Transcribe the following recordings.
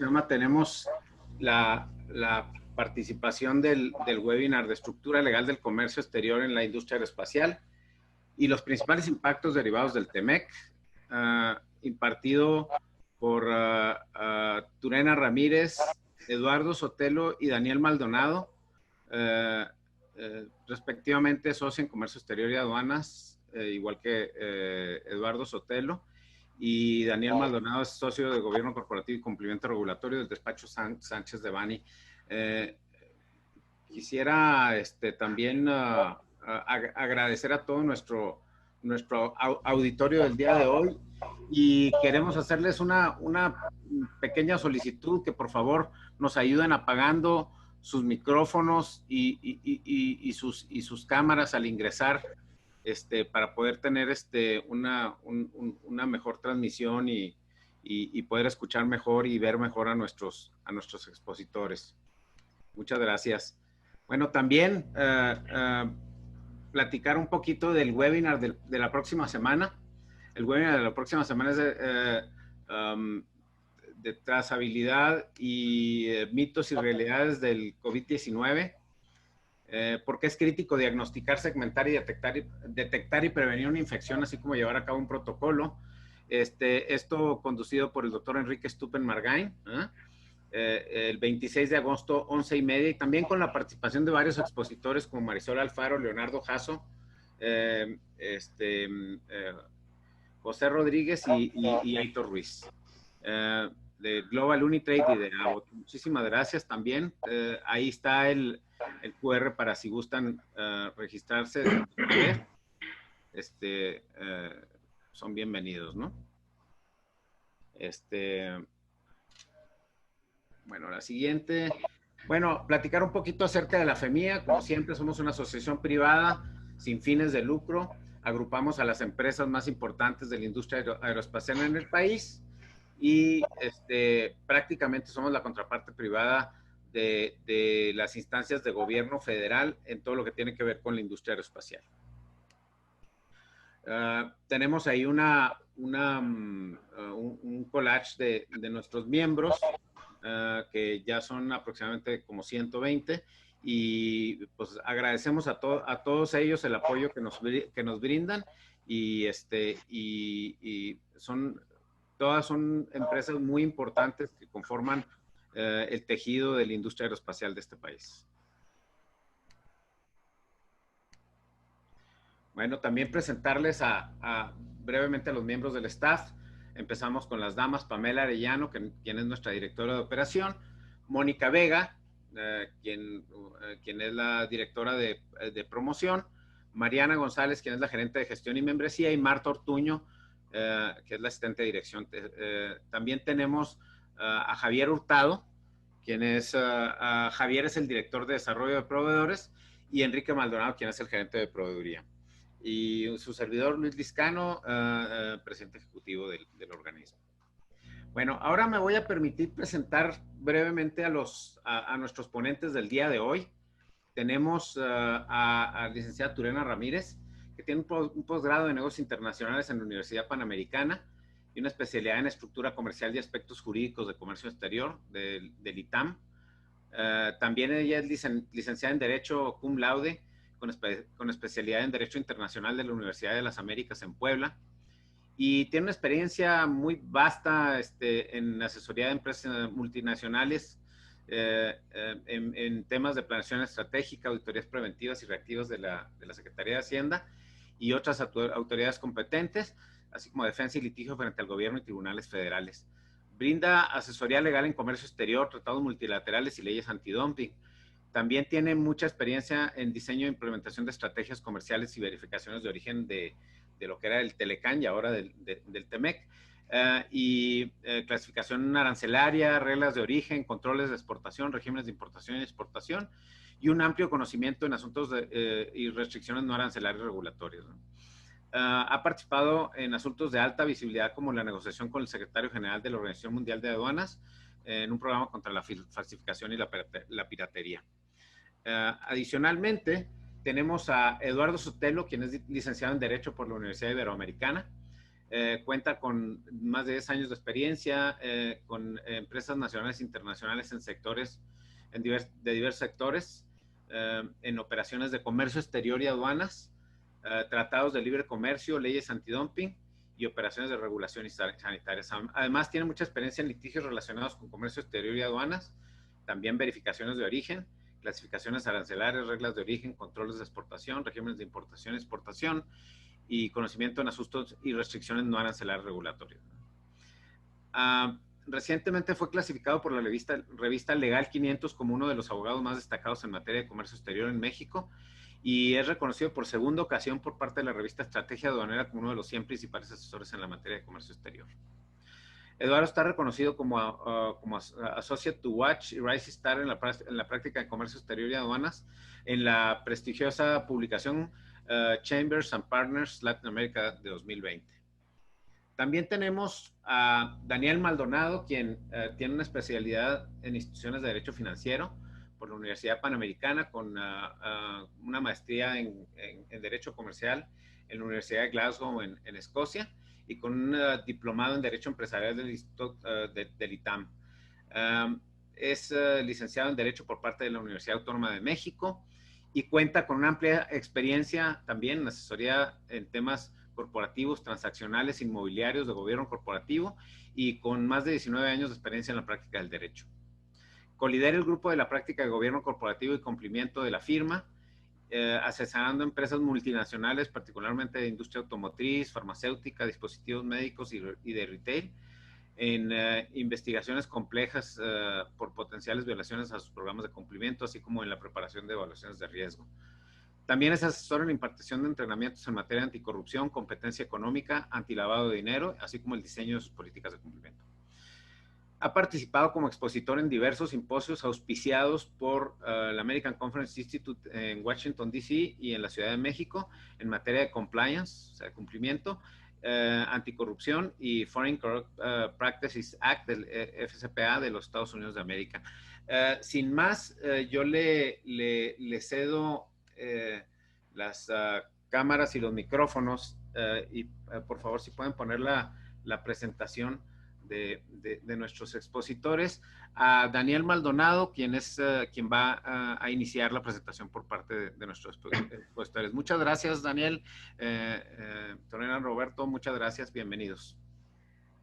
llama, tenemos la participación del webinar de estructura legal del comercio exterior en la industria aeroespacial y los principales impactos derivados del TEMEC, impartido por Turena Ramírez, Eduardo Sotelo y Daniel Maldonado, respectivamente socio en Comercio Exterior y Aduanas, igual que Eduardo Sotelo, y Daniel Maldonado es socio de Gobierno Corporativo y Cumplimiento Regulatorio del despacho Sánchez de Bani. Quisiera también agradecer a todo nuestro auditorio del día de hoy y queremos hacerles una pequeña solicitud que por favor nos ayuden apagando sus micrófonos y sus cámaras al ingresar, para poder tener una mejor transmisión y poder escuchar mejor y ver mejor a nuestros expositores. Muchas gracias. Bueno, también platicar un poquito del webinar de la próxima semana. El webinar de la próxima semana es de trazabilidad y mitos y realidades del COVID-19. ¿Por qué es crítico diagnosticar, segmentar y detectar y prevenir una infección, así como llevar a cabo un protocolo? Esto conducido por el doctor Enrique Stupen Margain, el 26 de agosto, 11:30, y también con la participación de varios expositores como Marisol Alfaro, Leonardo Jasso, José Rodríguez y Aitor Ruiz. De Global Unitrade y de ABOT. Muchísimas gracias también. Ahí está el QR para si gustan registrarse. Son bienvenidos, ¿no? Bueno, la siguiente. Bueno, platicar un poquito acerca de la FEMIA. Como siempre, somos una asociación privada sin fines de lucro. Agrupamos a las empresas más importantes de la industria aeroespacial en el país y prácticamente somos la contraparte privada de las instancias de gobierno federal en todo lo que tiene que ver con la industria aeroespacial. Tenemos ahí un collage de nuestros miembros, que ya son aproximadamente como 120, y pues agradecemos a todos ellos el apoyo que nos brindan, y todas son empresas muy importantes que conforman el tejido de la industria aeroespacial de este país. Bueno, también presentarles brevemente a los miembros del staff. Empezamos con las damas: Pamela Arellano, quien es nuestra directora de operación; Mónica Vega, quien es la directora de promoción; Mariana González, quien es la gerente de gestión y membresía; y Marta Ortuño, que es la asistente de dirección. También tenemos a Javier Hurtado, Javier es el director de desarrollo de proveedores, y Enrique Maldonado, quien es el gerente de proveeduría. Y su servidor, Luis Liscano, presidente ejecutivo del organismo. Bueno, ahora me voy a permitir presentar brevemente a nuestros ponentes del día de hoy. Tenemos a la licenciada Turena Ramírez, que tiene un posgrado de negocios internacionales en la Universidad Panamericana y una especialidad en estructura comercial y aspectos jurídicos de comercio exterior del ITAM. También ella es licenciada en Derecho cum laude, con especialidad en Derecho Internacional de la Universidad de las Américas en Puebla, y tiene una experiencia muy vasta en asesoría de empresas multinacionales, en temas de planeación estratégica, auditorías preventivas y reactivas de la Secretaría de Hacienda y otras autoridades competentes, así como defensa y litigio frente al gobierno y tribunales federales. Brinda asesoría legal en comercio exterior, tratados multilaterales y leyes antidumping. También tiene mucha experiencia en diseño e implementación de estrategias comerciales y verificaciones de origen de lo que era el Telecan y ahora del TEMEC, clasificación arancelaria, reglas de origen, controles de exportación, regímenes de importación y exportación, y un amplio conocimiento en asuntos y restricciones no arancelarias regulatorias, ¿no? Ha participado en asuntos de alta visibilidad como la negociación con el secretario general de la Organización Mundial de Aduanas en un programa contra la falsificación y la piratería. Adicionalmente, tenemos a Eduardo Sotelo, quien es licenciado en Derecho por la Universidad Iberoamericana. Cuenta con más de 10 años de experiencia, con empresas nacionales e internacionales en sectores, de diversos sectores, en operaciones de comercio exterior y aduanas, tratados de libre comercio, leyes antidumping y operaciones de regulación sanitarias. Además, tiene mucha experiencia en litigios relacionados con comercio exterior y aduanas, también verificaciones de origen, clasificaciones arancelarias, reglas de origen, controles de exportación, regímenes de importación y exportación, y conocimiento en asuntos y restricciones no arancelarias regulatorias. Recientemente fue clasificado por la revista Legal 500 como uno de los abogados más destacados en materia de comercio exterior en México, y es reconocido por segunda ocasión por parte de la revista Estrategia Aduanera como uno de los 100 principales asesores en la materia de comercio exterior. Eduardo está reconocido como Associate to Watch y Rising Star en la práctica de comercio exterior y aduanas en la prestigiosa publicación Chambers and Partners Latin America de 2020. También tenemos a Daniel Maldonado, quien tiene una especialidad en instituciones de derecho financiero por la Universidad Panamericana, con una maestría en derecho comercial en la Universidad de Glasgow en Escocia, y con un diplomado en derecho empresarial del Instituto del ITAM. Es licenciado en derecho por parte de la Universidad Autónoma de México, y cuenta con una amplia experiencia también en asesoría en temas corporativos, transaccionales, inmobiliarios, de gobierno corporativo, y con más de 19 años de experiencia en la práctica del derecho. Colidera el grupo de la práctica de gobierno corporativo y cumplimiento de la firma, asesorando empresas multinacionales, particularmente de industria automotriz, farmacéutica, dispositivos médicos y de retail, en investigaciones complejas por potenciales violaciones a sus programas de cumplimiento, así como en la preparación de evaluaciones de riesgo. También es asesor en la impartición de entrenamientos en materia de anticorrupción, competencia económica, antilavado de dinero, así como el diseño de sus políticas de cumplimiento. Ha participado como expositor en diversos simposios auspiciados por el American Conference Institute en Washington, D.C. y en la Ciudad de México en materia de compliance, o sea, cumplimiento, anticorrupción y Foreign Corrupt Practices Act del FCPA de los Estados Unidos de América. Sin más, yo le cedo las cámaras y los micrófonos y por favor, si pueden poner la presentación de nuestros expositores, a Daniel Maldonado, quien va a iniciar la presentación por parte de nuestros expositores. Muchas gracias, Daniel. Torena, Roberto, muchas gracias, bienvenidos.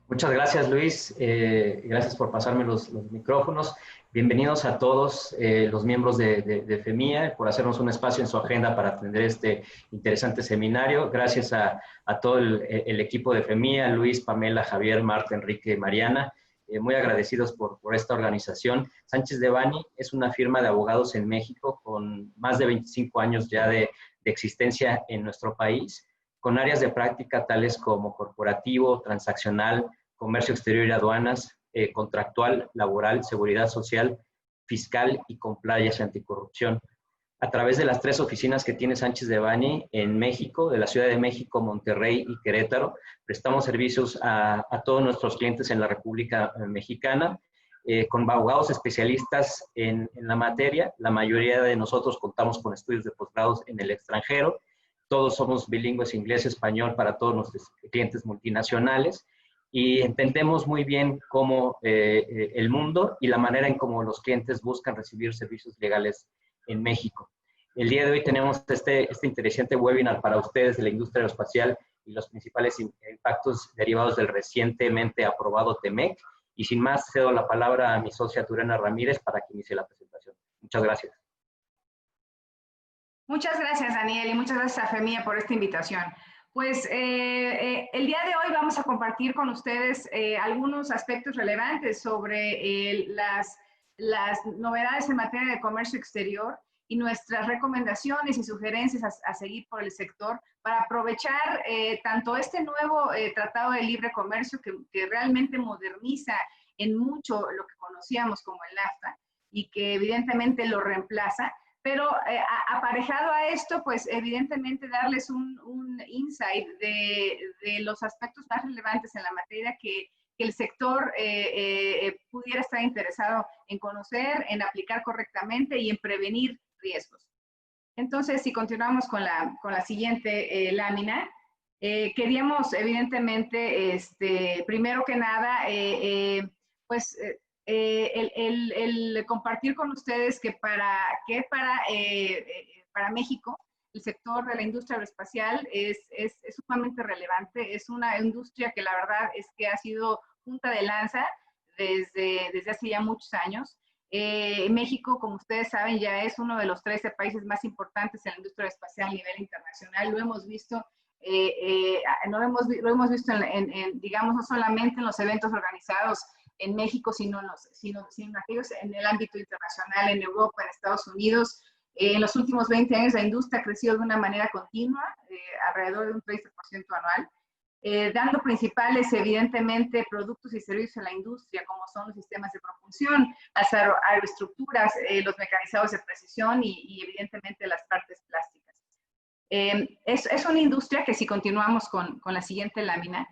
Muchas gracias, Luis. Gracias por pasarme los micrófonos. Bienvenidos a todos los miembros de FEMIA por hacernos un espacio en su agenda para atender este interesante seminario. Gracias a todo el equipo de FEMIA, Luis, Pamela, Javier, Marta, Enrique, Mariana. Muy agradecidos por esta organización. Sánchez Devanny es una firma de abogados en México con más de 25 años ya de existencia en nuestro país, con áreas de práctica tales como corporativo, transaccional, comercio exterior y aduanas, contractual, laboral, seguridad social, fiscal y compliance anticorrupción. A través de las 3 oficinas que tiene Sánchez Devanny en México, de la Ciudad de México, Monterrey y Querétaro, prestamos servicios a todos nuestros clientes en la República Mexicana, con abogados especialistas en la materia. La mayoría de nosotros contamos con estudios de posgrados en el extranjero. Todos somos bilingües inglés-español para todos nuestros clientes multinacionales, y entendemos muy bien cómo el mundo y la manera en cómo los clientes buscan recibir servicios legales en México. El día de hoy tenemos este interesante webinar para ustedes de la industria aeroespacial y los principales impactos derivados del recientemente aprobado TEMEC. Y sin más, cedo la palabra a mi socia Turena Ramírez para que inicie la presentación. Muchas gracias. Muchas gracias, Daniel, y muchas gracias a FEMIA por esta invitación. Pues el día de hoy vamos a compartir con ustedes algunos aspectos relevantes sobre las novedades en materia de comercio exterior y nuestras recomendaciones y sugerencias a seguir por el sector para aprovechar tanto este nuevo Tratado de Libre Comercio que realmente moderniza en mucho lo que conocíamos como el NAFTA y que evidentemente lo reemplaza, pero aparejado a esto, pues evidentemente darles un insight de los aspectos más relevantes en la materia que el sector pudiera estar interesado en conocer, en aplicar correctamente y en prevenir riesgos. Entonces, si continuamos con la siguiente lámina, Queríamos, evidentemente, primero que nada, pues, el compartir con ustedes que para México el sector de la industria aeroespacial es sumamente relevante. Es una industria que la verdad es que ha sido punta de lanza desde hace ya muchos años. México, como ustedes saben, ya es uno de los 13 países más importantes en la industria espacial a nivel internacional. Lo hemos visto, lo hemos visto digamos, no solamente en los eventos organizados en México, sino en aquellos en el ámbito internacional, en Europa, en Estados Unidos. En los últimos 20 años la industria ha crecido de una manera continua, alrededor de un 30% anual. Dando principales, evidentemente, productos y servicios en la industria, como son los sistemas de propulsión, las aeroestructuras, los mecanizados de precisión y evidentemente, las partes plásticas. Es una industria que, si continuamos con la siguiente lámina,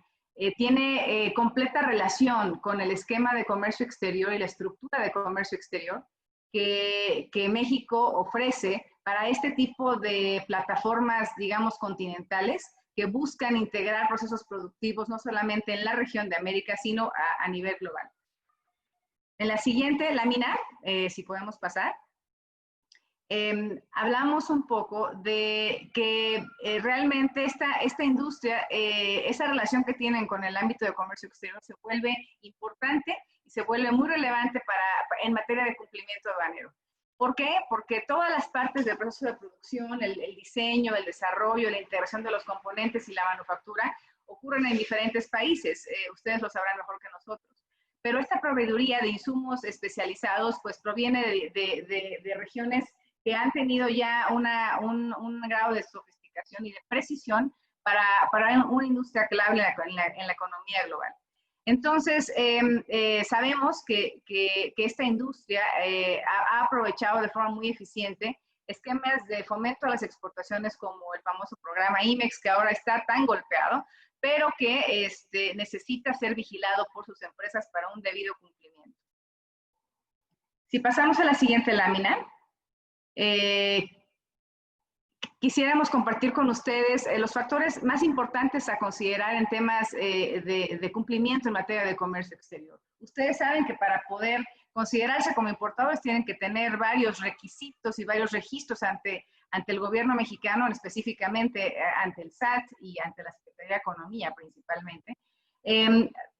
tiene completa relación con el esquema de comercio exterior y la estructura de comercio exterior que México ofrece para este tipo de plataformas, digamos, continentales, que buscan integrar procesos productivos no solamente en la región de América, sino a nivel global. En la siguiente lámina, si podemos pasar, hablamos un poco de que realmente esta industria, esa relación que tienen con el ámbito de comercio exterior se vuelve importante y se vuelve muy relevante en materia de cumplimiento aduanero. ¿Por qué? Porque todas las partes del proceso de producción, el diseño, el desarrollo, la integración de los componentes y la manufactura ocurren en diferentes países. Ustedes lo sabrán mejor que nosotros. Pero esta proveeduría de insumos especializados pues proviene de regiones que han tenido ya un grado de sofisticación y de precisión para una industria clave en la economía global. Entonces, sabemos que esta industria ha aprovechado de forma muy eficiente esquemas de fomento a las exportaciones como el famoso programa IMEX, que ahora está tan golpeado, pero que necesita ser vigilado por sus empresas para un debido cumplimiento. Si pasamos a la siguiente lámina, quisiéramos compartir con ustedes los factores más importantes a considerar en temas de cumplimiento en materia de comercio exterior. Ustedes saben que para poder considerarse como importadores tienen que tener varios requisitos y varios registros ante el gobierno mexicano, específicamente ante el SAT y ante la Secretaría de Economía principalmente.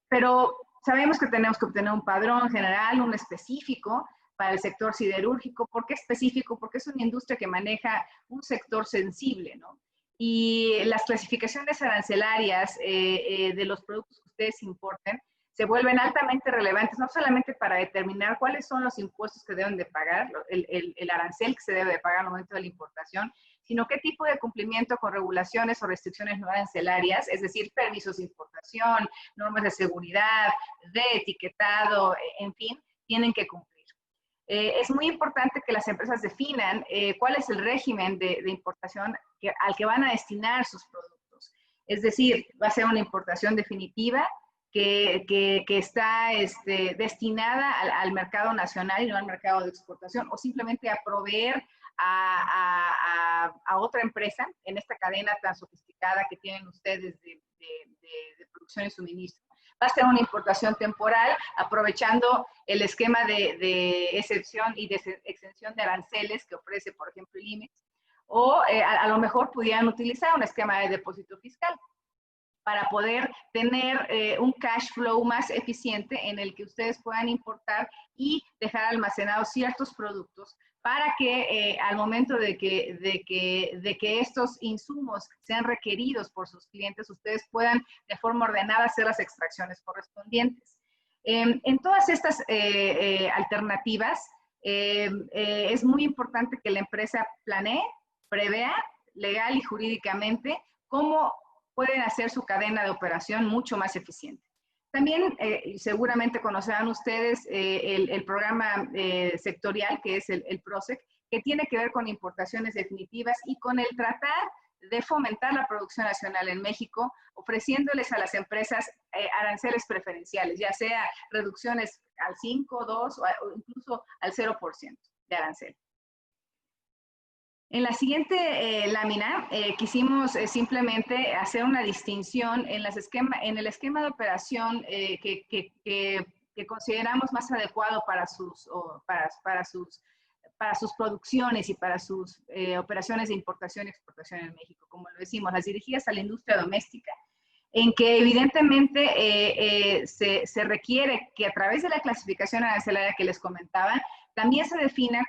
Pero sabemos que tenemos que obtener un padrón general, un específico, para el sector siderúrgico. ¿Por qué específico? Porque es una industria que maneja un sector sensible, ¿no? Y las clasificaciones arancelarias de los productos que ustedes importen se vuelven altamente relevantes, no solamente para determinar cuáles son los impuestos que deben de pagar, el arancel que se debe de pagar al momento de la importación, sino qué tipo de cumplimiento con regulaciones o restricciones no arancelarias, es decir, permisos de importación, normas de seguridad, de etiquetado, en fin, tienen que cumplir. Es muy importante que las empresas definan cuál es el régimen de importación al que van a destinar sus productos. Es decir, va a ser una importación definitiva que está destinada al mercado nacional y no al mercado de exportación, o simplemente a proveer a otra empresa en esta cadena tan sofisticada que tienen ustedes de producción y suministro. Va a ser una importación temporal, aprovechando el esquema de excepción y de exención de aranceles que ofrece, por ejemplo, el IMEX, o a lo mejor pudieran utilizar un esquema de depósito fiscal para poder tener un cash flow más eficiente en el que ustedes puedan importar y dejar almacenados ciertos productos para que al momento de que estos insumos sean requeridos por sus clientes, ustedes puedan de forma ordenada hacer las extracciones correspondientes. En todas estas alternativas, es muy importante que la empresa planee, prevea legal y jurídicamente cómo pueden hacer su cadena de operación mucho más eficiente. También seguramente conocerán ustedes el programa sectorial, que es el PROSEC, que tiene que ver con importaciones definitivas y con el tratar de fomentar la producción nacional en México, ofreciéndoles a las empresas aranceles preferenciales, ya sea reducciones al 5, 2 o incluso al 0% de arancel. En la siguiente lámina quisimos simplemente hacer una distinción en el esquema de operación que consideramos más adecuado para sus producciones y para sus operaciones de importación y exportación en México. Como lo decimos, las dirigidas a la industria doméstica, en que evidentemente se requiere que a través de la clasificación arancelaria que les comentaba, también se defina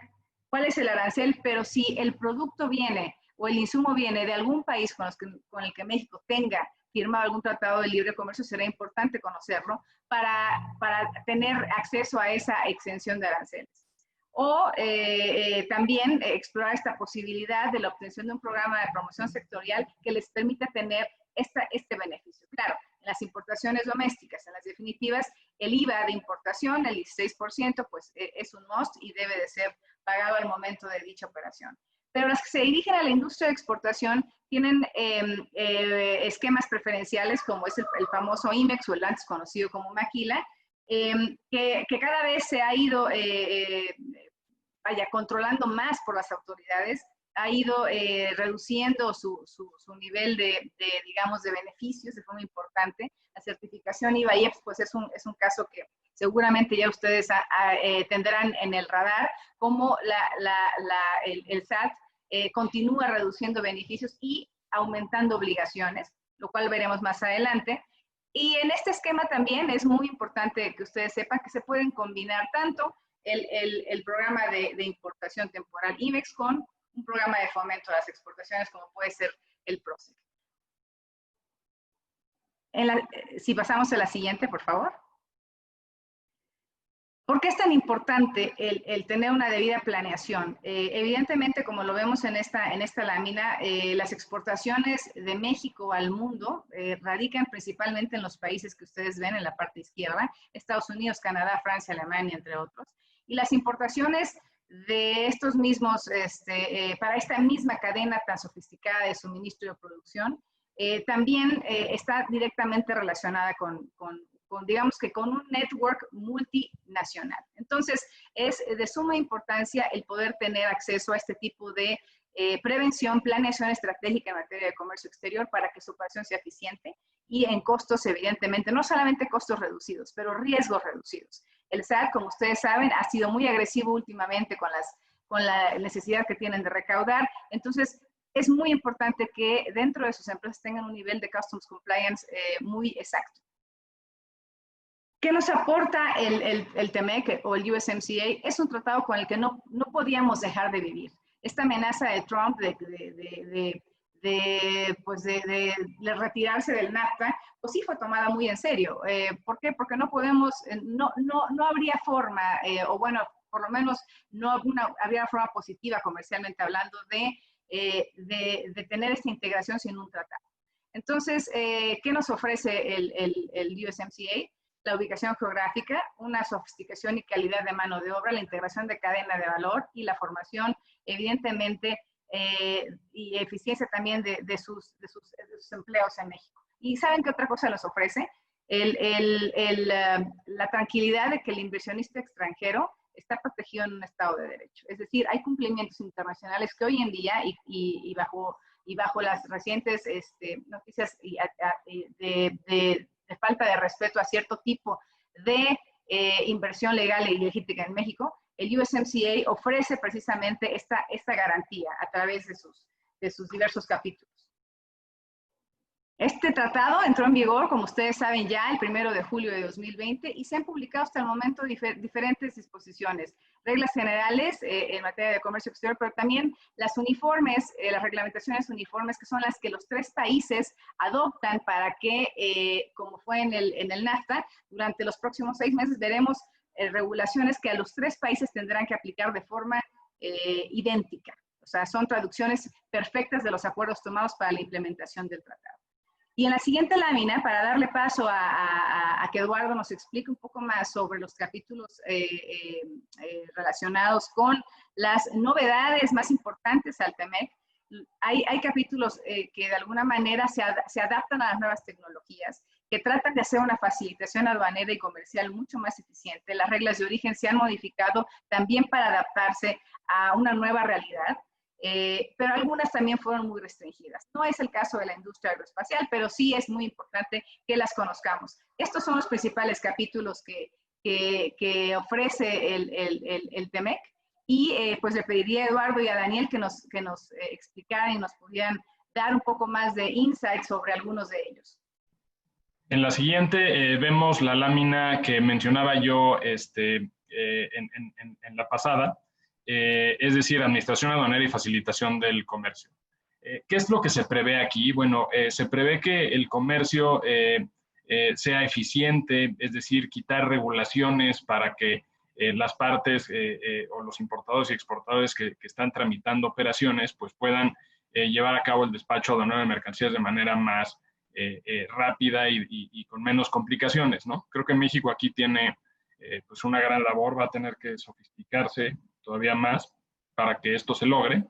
cuál es el arancel, pero si el producto viene o el insumo viene de algún país con el que México tenga firmado algún tratado de libre comercio, será importante conocerlo para tener acceso a esa exención de aranceles. O también explorar esta posibilidad de la obtención de un programa de promoción sectorial que les permita tener este beneficio. Claro, en las importaciones domésticas, en las definitivas, el IVA de importación, el 16%, pues es un must y debe de ser pagado al momento de dicha operación. Pero las que se dirigen a la industria de exportación tienen esquemas preferenciales, como es el famoso IMEX o el antes conocido como Maquila, que cada vez se ha ido controlando más por las autoridades, ha ido reduciendo su nivel digamos, de beneficios de forma importante. La certificación IVA-IEPS, pues es un caso que seguramente ya ustedes tendrán en el radar, cómo el SAT continúa reduciendo beneficios y aumentando obligaciones, lo cual veremos más adelante. Y en este esquema también es muy importante que ustedes sepan que se pueden combinar tanto el programa de importación temporal IMEX con un programa de fomento a las exportaciones como puede ser el PROCEC. Si pasamos a la siguiente, por favor. ¿Por qué es tan importante el tener una debida planeación? Evidentemente, como lo vemos en esta lámina, las exportaciones de México al mundo radican principalmente en los países que ustedes ven en la parte izquierda, Estados Unidos, Canadá, Francia, Alemania, entre otros. Y las importaciones de estos mismos, para esta misma cadena tan sofisticada de suministro y de producción, también está directamente relacionada digamos que con un network multinacional. Entonces, es de suma importancia el poder tener acceso a este tipo de prevención, planeación estratégica en materia de comercio exterior para que su operación sea eficiente y en costos, evidentemente, no solamente costos reducidos, pero riesgos reducidos. El SAT, como ustedes saben, ha sido muy agresivo últimamente con la necesidad que tienen de recaudar. Entonces, es muy importante que dentro de sus empresas tengan un nivel de Customs Compliance muy exacto. ¿Qué nos aporta el TEMEC o el USMCA? Es un tratado con el que no podíamos dejar de vivir. Esta amenaza de Trump de retirarse del NAFTA, pues sí fue tomada muy en serio. ¿Por qué? Porque no podemos, no habría forma, o bueno, por lo menos no habría forma positiva comercialmente hablando de tener esta integración sin un tratado. Entonces, ¿qué nos ofrece el USMCA? La ubicación geográfica, una sofisticación y calidad de mano de obra, la integración de cadena de valor y la formación, evidentemente, y eficiencia también de sus empleos en México. ¿Y saben qué otra cosa nos ofrece? La tranquilidad de que el inversionista extranjero está protegido en un Estado de Derecho. Es decir, hay cumplimientos internacionales que hoy en día, y bajo las recientes noticias de falta de respeto a cierto tipo de inversión legal e ilegítima en México, el USMCA ofrece precisamente esta garantía a través de sus diversos capítulos. Este tratado entró en vigor, como ustedes saben, ya el 1 de julio de 2020 y se han publicado hasta el momento diferentes disposiciones, reglas generales en materia de comercio exterior, pero también las uniformes, las reglamentaciones uniformes, que son las que los 3 países adoptan para que, como fue en el NAFTA, durante los próximos 6 meses veremos regulaciones que a los 3 países tendrán que aplicar de forma idéntica. O sea, son traducciones perfectas de los acuerdos tomados para la implementación del tratado. Y en la siguiente lámina, para darle paso a que Eduardo nos explique un poco más sobre los capítulos relacionados con las novedades más importantes al TEMEC, hay capítulos que de alguna manera se adaptan a las nuevas tecnologías, que tratan de hacer una facilitación aduanera y comercial mucho más eficiente. Las reglas de origen se han modificado también para adaptarse a una nueva realidad. pero algunas también fueron muy restringidas. No es el caso de la industria aeroespacial, pero sí es muy importante que las conozcamos. Estos son los principales capítulos que ofrece el TEMEC, y pues le pediría a Eduardo y a Daniel que nos explicaran y nos pudieran dar un poco más de insight sobre algunos de ellos. En la siguiente vemos la lámina que mencionaba yo en la pasada, es decir, administración aduanera y facilitación del comercio. ¿Qué es lo que se prevé aquí? Bueno, se prevé que el comercio sea eficiente, es decir, quitar regulaciones para que las partes o los importadores y exportadores que están tramitando operaciones pues puedan llevar a cabo el despacho aduanero de mercancías de manera más rápida y con menos complicaciones, ¿no? Creo que México aquí tiene pues una gran labor, va a tener que sofisticarse todavía más para que esto se logre.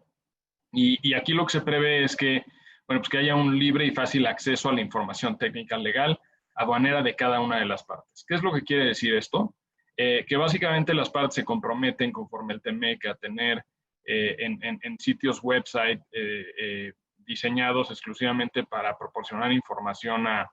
Y aquí lo que se prevé es que, bueno, pues que haya un libre y fácil acceso a la información técnica legal aduanera de cada una de las partes. ¿Qué es lo que quiere decir esto? Que básicamente las partes se comprometen conforme el TEMEC a tener en sitios website diseñados exclusivamente para proporcionar información a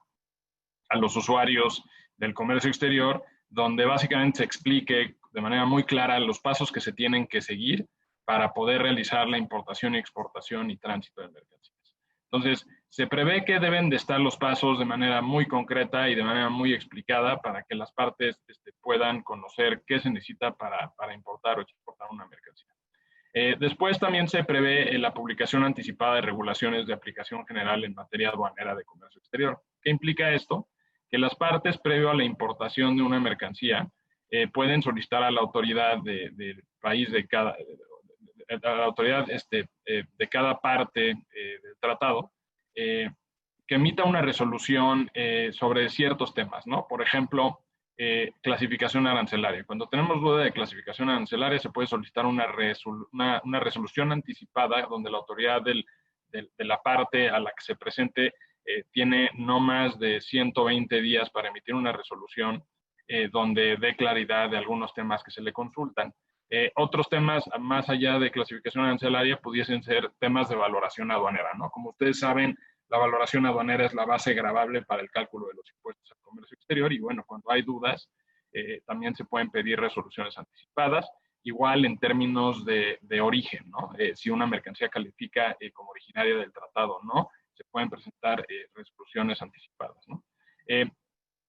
los usuarios del comercio exterior, donde básicamente se explique de manera muy clara los pasos que se tienen que seguir para poder realizar la importación y exportación y tránsito de mercancías. Entonces, se prevé que deben de estar los pasos de manera muy concreta y de manera muy explicada para que las partes puedan conocer qué se necesita para importar o exportar una mercancía. Después también se prevé la publicación anticipada de regulaciones de aplicación general en materia aduanera de comercio exterior. ¿Qué implica esto? Que las partes, previo a la importación de una mercancía, pueden solicitar a la autoridad del país de cada, a la autoridad de cada parte del tratado, que emita una resolución sobre ciertos temas, ¿no? Por ejemplo, clasificación arancelaria. Cuando tenemos duda de clasificación arancelaria, se puede solicitar una resolución anticipada donde la autoridad de la parte a la que se presente tiene no más de 120 días para emitir una resolución donde dé claridad de algunos temas que se le consultan. Otros temas, más allá de clasificación arancelaria, pudiesen ser temas de valoración aduanera, ¿no? Como ustedes saben, la valoración aduanera es la base gravable para el cálculo de los impuestos al comercio exterior y, bueno, cuando hay dudas, también se pueden pedir resoluciones anticipadas. Igual en términos de origen, ¿no? Si una mercancía califica como originaria del tratado o no, se pueden presentar resoluciones anticipadas, ¿no?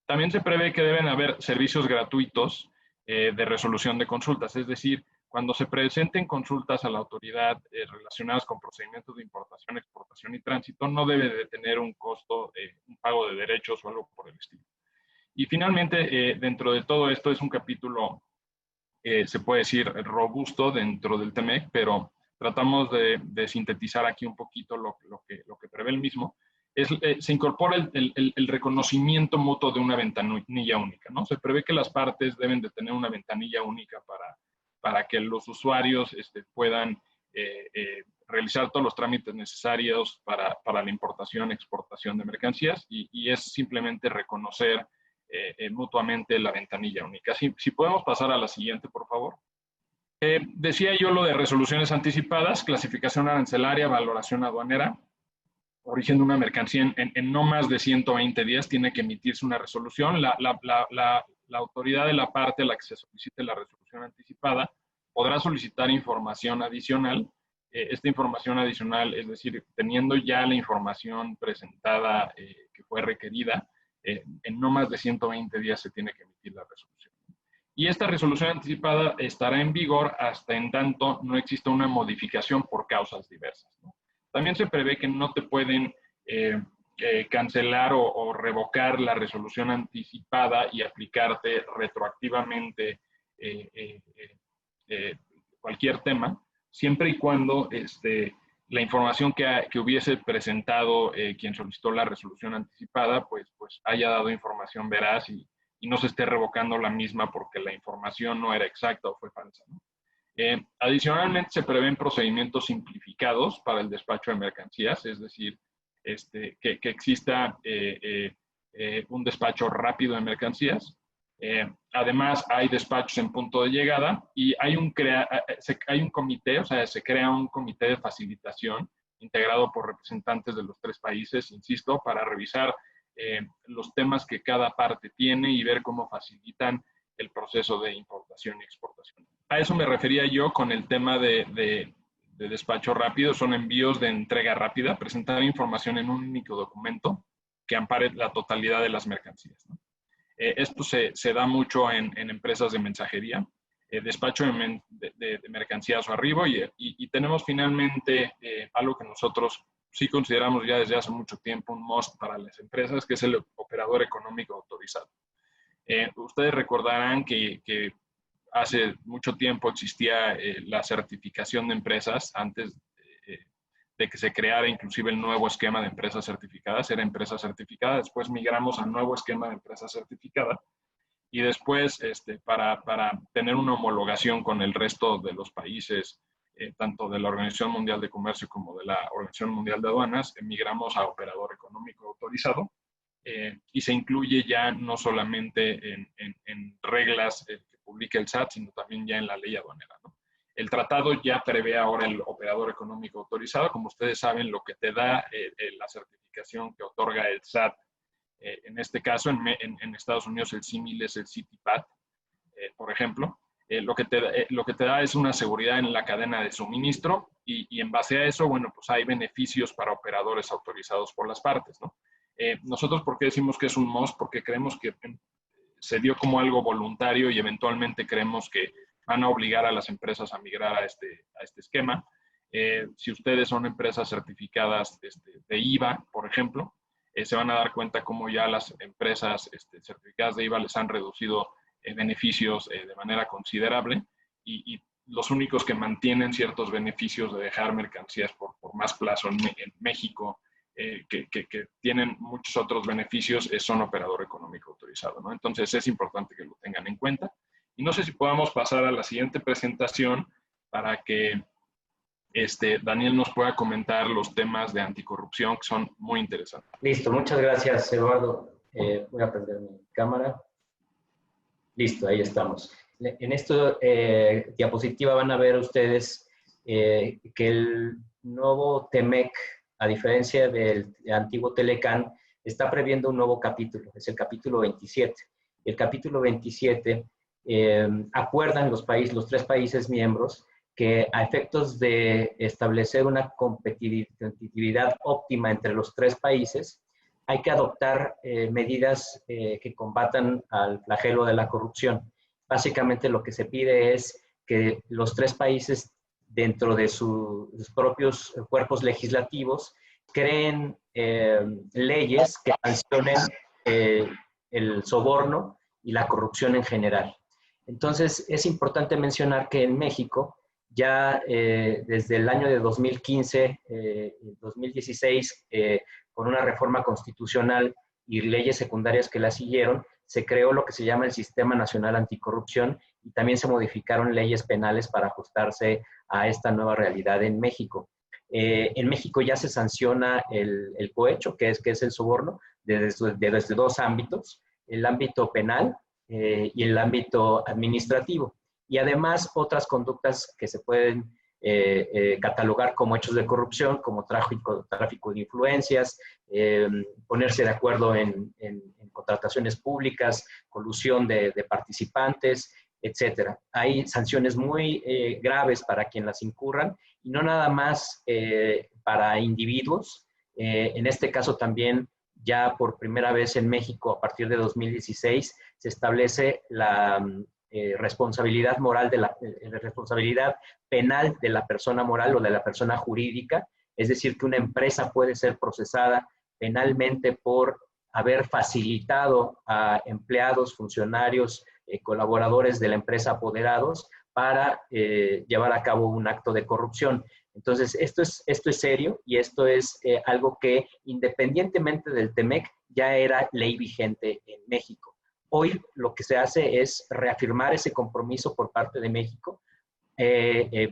También se prevé que deben haber servicios gratuitos de resolución de consultas, es decir, cuando se presenten consultas a la autoridad relacionadas con procedimientos de importación, exportación y tránsito, no debe de tener un costo, un pago de derechos o algo por el estilo. Y finalmente, dentro de todo esto es un capítulo, se puede decir, robusto dentro del TEMEC, pero tratamos de sintetizar aquí un poquito lo que prevé el mismo. Se incorpora el reconocimiento mutuo de una ventanilla única, ¿no? Se prevé que las partes deben de tener una ventanilla única para que los usuarios puedan realizar todos los trámites necesarios para la importación y exportación de mercancías y es simplemente reconocer mutuamente la ventanilla única. Si podemos pasar a la siguiente, por favor. Decía yo lo de resoluciones anticipadas, clasificación arancelaria, valoración aduanera, origen de una mercancía en no más de 120 días tiene que emitirse una resolución. La autoridad de la parte a la que se solicite la resolución anticipada podrá solicitar información adicional. Esta información adicional, es decir, teniendo ya la información presentada que fue requerida, en no más de 120 días se tiene que emitir la resolución. Y esta resolución anticipada estará en vigor hasta en tanto no exista una modificación por causas diversas, ¿no? También se prevé que no te pueden cancelar o revocar la resolución anticipada y aplicarte retroactivamente cualquier tema, siempre y cuando la información que hubiese presentado quien solicitó la resolución anticipada, pues haya dado información veraz y no se esté revocando la misma porque la información no era exacta o fue falsa, ¿no? Adicionalmente, se prevén procedimientos simplificados para el despacho de mercancías, es decir, que exista un despacho rápido de mercancías. Además, hay despachos en punto de llegada y hay un comité, o sea, se crea un comité de facilitación integrado por representantes de los 3 países, insisto, para revisar los temas que cada parte tiene y ver cómo facilitan el proceso de importación y exportación. A eso me refería yo con el tema de despacho rápido. Son envíos de entrega rápida, presentar información en un único documento que ampare la totalidad de las mercancías, ¿no? Esto se da mucho en empresas de mensajería, despacho de mercancías o arribo, y tenemos finalmente algo que nosotros sí consideramos ya desde hace mucho tiempo un must para las empresas, que es el operador económico autorizado. Ustedes recordarán que hace mucho tiempo existía la certificación de empresas antes de que se creara inclusive el nuevo esquema de empresas certificadas. Era empresa certificada, después migramos al nuevo esquema de empresa certificada y después para tener una homologación con el resto de los países, tanto de la Organización Mundial de Comercio como de la Organización Mundial de Aduanas, migramos a operador económico autorizado. Y se incluye ya no solamente en reglas que publica el SAT, sino también ya en la ley aduanera, ¿no? El tratado ya prevé ahora el operador económico autorizado. Como ustedes saben, lo que te da la certificación que otorga el SAT, en este caso en Estados Unidos el símil es el CITIPAT, por ejemplo. Lo que te da es una seguridad en la cadena de suministro y en base a eso, bueno, pues hay beneficios para operadores autorizados por las partes, ¿no? Nosotros, ¿por qué decimos que es un must? Porque creemos que se dio como algo voluntario y eventualmente creemos que van a obligar a las empresas a migrar a este esquema. Si ustedes son empresas certificadas de IVA, por ejemplo, se van a dar cuenta cómo ya las empresas certificadas de IVA les han reducido beneficios de manera considerable y los únicos que mantienen ciertos beneficios de dejar mercancías por más plazo en México, que tienen muchos otros beneficios, son operador económico autorizado, ¿no? Entonces es importante que lo tengan en cuenta. Y no sé si podamos pasar a la siguiente presentación para que Daniel nos pueda comentar los temas de anticorrupción que son muy interesantes. Listo, muchas gracias, Eduardo. Voy a prender mi cámara. Listo, ahí estamos. En esta diapositiva van a ver ustedes que el nuevo TEMEC, a diferencia del antiguo Telecán, está previendo un nuevo capítulo, es el capítulo 27. El capítulo 27 acuerdan los 3 países miembros que a efectos de establecer una competitividad óptima entre los 3 países, hay que adoptar medidas que combatan al flagelo de la corrupción. Básicamente lo que se pide es que los 3 países, dentro de sus propios cuerpos legislativos, creen leyes que sancionen el soborno y la corrupción en general. Entonces, es importante mencionar que en México, ya desde el año de 2015, 2016, con una reforma constitucional y leyes secundarias que la siguieron, se creó lo que se llama el Sistema Nacional Anticorrupción y también se modificaron leyes penales para ajustarse a esta nueva realidad en México. En México ya se sanciona el cohecho, que es el soborno, desde 2 ámbitos, el ámbito penal y el ámbito administrativo. Y además otras conductas que se pueden catalogar como hechos de corrupción, como tráfico de influencias, ponerse de acuerdo en contrataciones públicas, colusión de participantes, etcétera. Hay sanciones muy graves para quien las incurran y no nada más para individuos. En este caso también, ya por primera vez en México, a partir de 2016, se establece la responsabilidad moral, responsabilidad penal de la persona moral o de la persona jurídica. Es decir, que una empresa puede ser procesada penalmente por haber facilitado a empleados, funcionarios, colaboradores de la empresa apoderados para llevar a cabo un acto de corrupción. Entonces, esto es serio y esto es algo que, independientemente del TEMEC, ya era ley vigente en México. Hoy lo que se hace es reafirmar ese compromiso por parte de México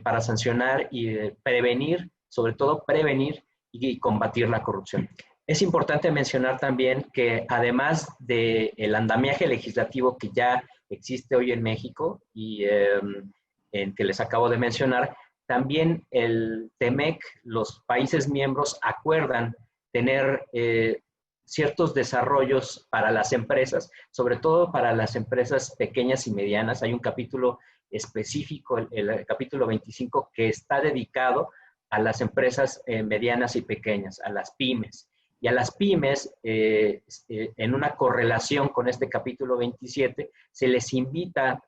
para sancionar y prevenir, sobre todo prevenir y combatir la corrupción. Es importante mencionar también que además del andamiaje legislativo que ya existe hoy en México y en que les acabo de mencionar, también el TEMEC, los países miembros acuerdan tener ciertos desarrollos para las empresas, sobre todo para las empresas pequeñas y medianas. Hay un capítulo específico, el capítulo 25, que está dedicado a las empresas medianas y pequeñas, a las pymes. Y a las pymes, en una correlación con este capítulo 27, se les invita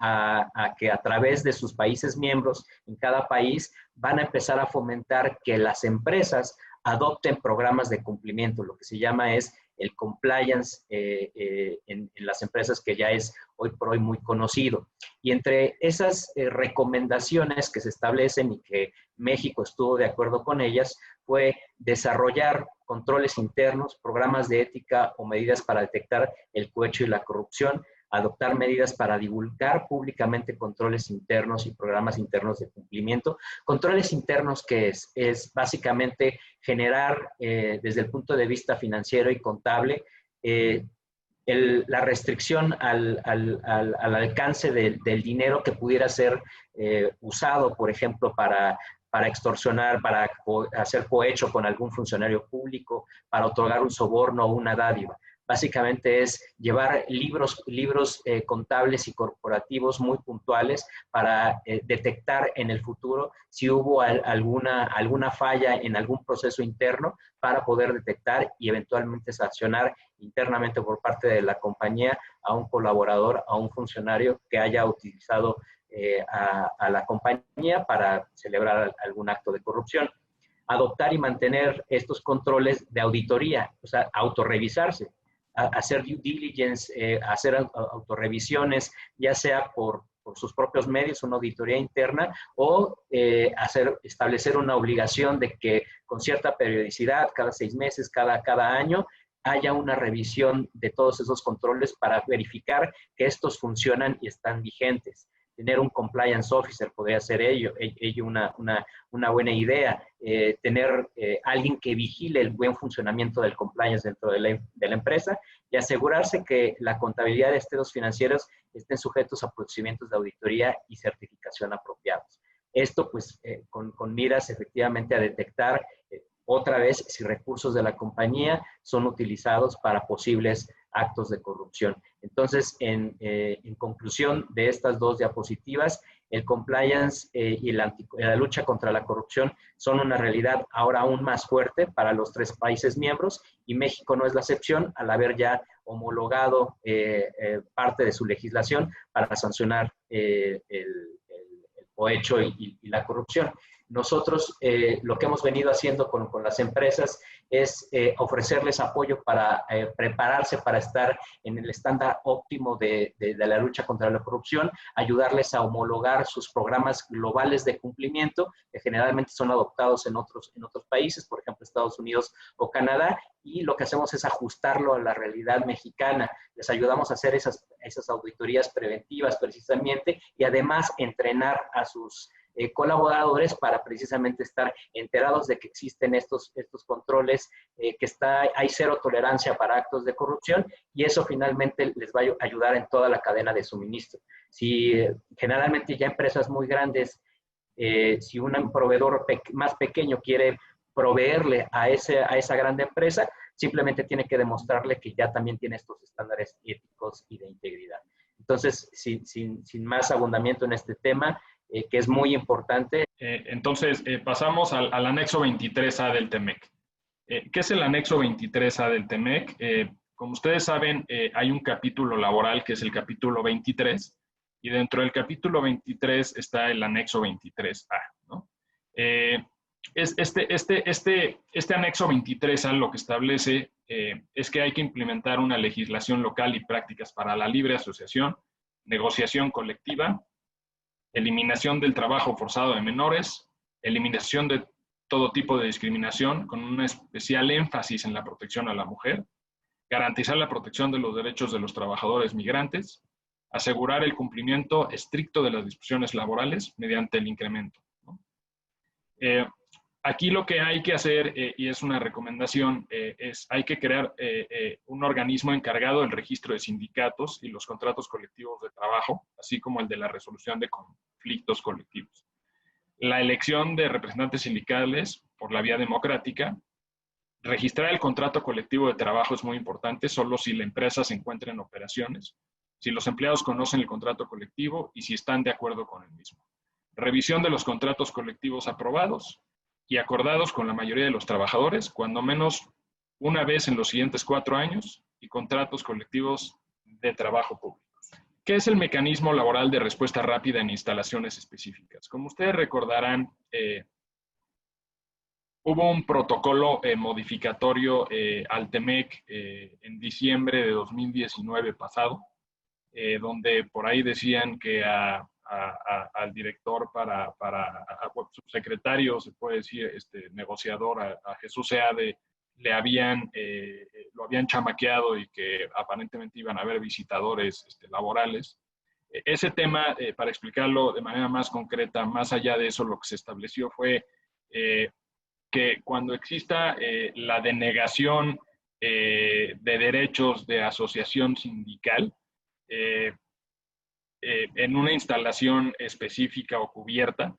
a que a través de sus países miembros en cada país van a empezar a fomentar que las empresas adopten programas de cumplimiento. Lo que se llama es el compliance en las empresas, que ya es hoy por hoy muy conocido. Y entre esas recomendaciones que se establecen y que México estuvo de acuerdo con ellas, fue desarrollar controles internos, programas de ética o medidas para detectar el cohecho y la corrupción, adoptar medidas para divulgar públicamente controles internos y programas internos de cumplimiento. Controles internos, que es básicamente generar desde el punto de vista financiero y contable la restricción al alcance del dinero que pudiera ser usado, por ejemplo, para extorsionar, para hacer cohecho con algún funcionario público, para otorgar un soborno o una dádiva. Básicamente es llevar libros contables y corporativos muy puntuales para detectar en el futuro si hubo alguna falla en algún proceso interno, para poder detectar y eventualmente sancionar internamente por parte de la compañía a un colaborador, a un funcionario que haya utilizado a la compañía para celebrar algún acto de corrupción. Adoptar y mantener estos controles de auditoría, o sea, autorrevisarse, hacer due diligence, hacer autorrevisiones, ya sea por sus propios medios, una auditoría interna, o establecer una obligación de que con cierta periodicidad, cada 6 meses, cada año, haya una revisión de todos esos controles para verificar que estos funcionan y están vigentes. Tener un compliance officer podría ser ello una buena idea. Tener alguien que vigile el buen funcionamiento del compliance dentro de la empresa, y asegurarse que la contabilidad de estados financieros estén sujetos a procedimientos de auditoría y certificación apropiados. Esto, pues, con miras efectivamente a detectar otra vez si recursos de la compañía son utilizados para posibles actos de corrupción. Entonces, en conclusión de estas 2 diapositivas, el compliance y la lucha contra la corrupción son una realidad ahora aún más fuerte para los 3 países miembros, y México no es la excepción, al haber ya homologado parte de su legislación para sancionar el cohecho y la corrupción. Nosotros lo que hemos venido haciendo con las empresas es ofrecerles apoyo para prepararse para estar en el estándar óptimo de la lucha contra la corrupción, ayudarles a homologar sus programas globales de cumplimiento, que generalmente son adoptados en otros países, por ejemplo, Estados Unidos o Canadá, y lo que hacemos es ajustarlo a la realidad mexicana. Les ayudamos a hacer esas auditorías preventivas precisamente, y además entrenar a sus colaboradores para precisamente estar enterados de que existen estos controles, que hay 0 tolerancia para actos de corrupción, y eso finalmente les va a ayudar en toda la cadena de suministro. Si generalmente ya empresas muy grandes, si un proveedor más pequeño quiere proveerle a esa grande empresa, simplemente tiene que demostrarle que ya también tiene estos estándares éticos y de integridad. Entonces, sin más abundamiento en este tema, que es muy importante. Entonces, pasamos al anexo 23A del TEMEC. ¿Qué es el anexo 23A del TEMEC? Como ustedes saben, hay un capítulo laboral que es el capítulo 23, y dentro del capítulo 23 está el anexo 23A, ¿no? Este anexo 23A lo que establece es que hay que implementar una legislación local y prácticas para la libre asociación, negociación colectiva, eliminación del trabajo forzado de menores, eliminación de todo tipo de discriminación, con un especial énfasis en la protección a la mujer, garantizar la protección de los derechos de los trabajadores migrantes, asegurar el cumplimiento estricto de las disposiciones laborales mediante el incremento, ¿no? Aquí lo que hay que hacer, y es una recomendación, hay que crear un organismo encargado del registro de sindicatos y los contratos colectivos de trabajo, así como el de la resolución de conflictos colectivos. La elección de representantes sindicales por la vía democrática. Registrar el contrato colectivo de trabajo es muy importante, solo si la empresa se encuentra en operaciones, si los empleados conocen el contrato colectivo y si están de acuerdo con el mismo. Revisión de los contratos colectivos aprobados y acordados con la mayoría de los trabajadores, cuando menos una vez en los siguientes 4 años, y contratos colectivos de trabajo público. ¿Qué es el mecanismo laboral de respuesta rápida en instalaciones específicas? Como ustedes recordarán, hubo un protocolo modificatorio al TEMEC en diciembre de 2019 pasado, donde por ahí decían que al director su secretario, se puede decir, negociador, a Jesús Seade, lo habían chamaqueado y que aparentemente iban a haber visitadores laborales. Ese tema, para explicarlo de manera más concreta, más allá de eso, lo que se estableció fue que cuando exista la denegación de derechos de asociación sindical, en una instalación específica o cubierta,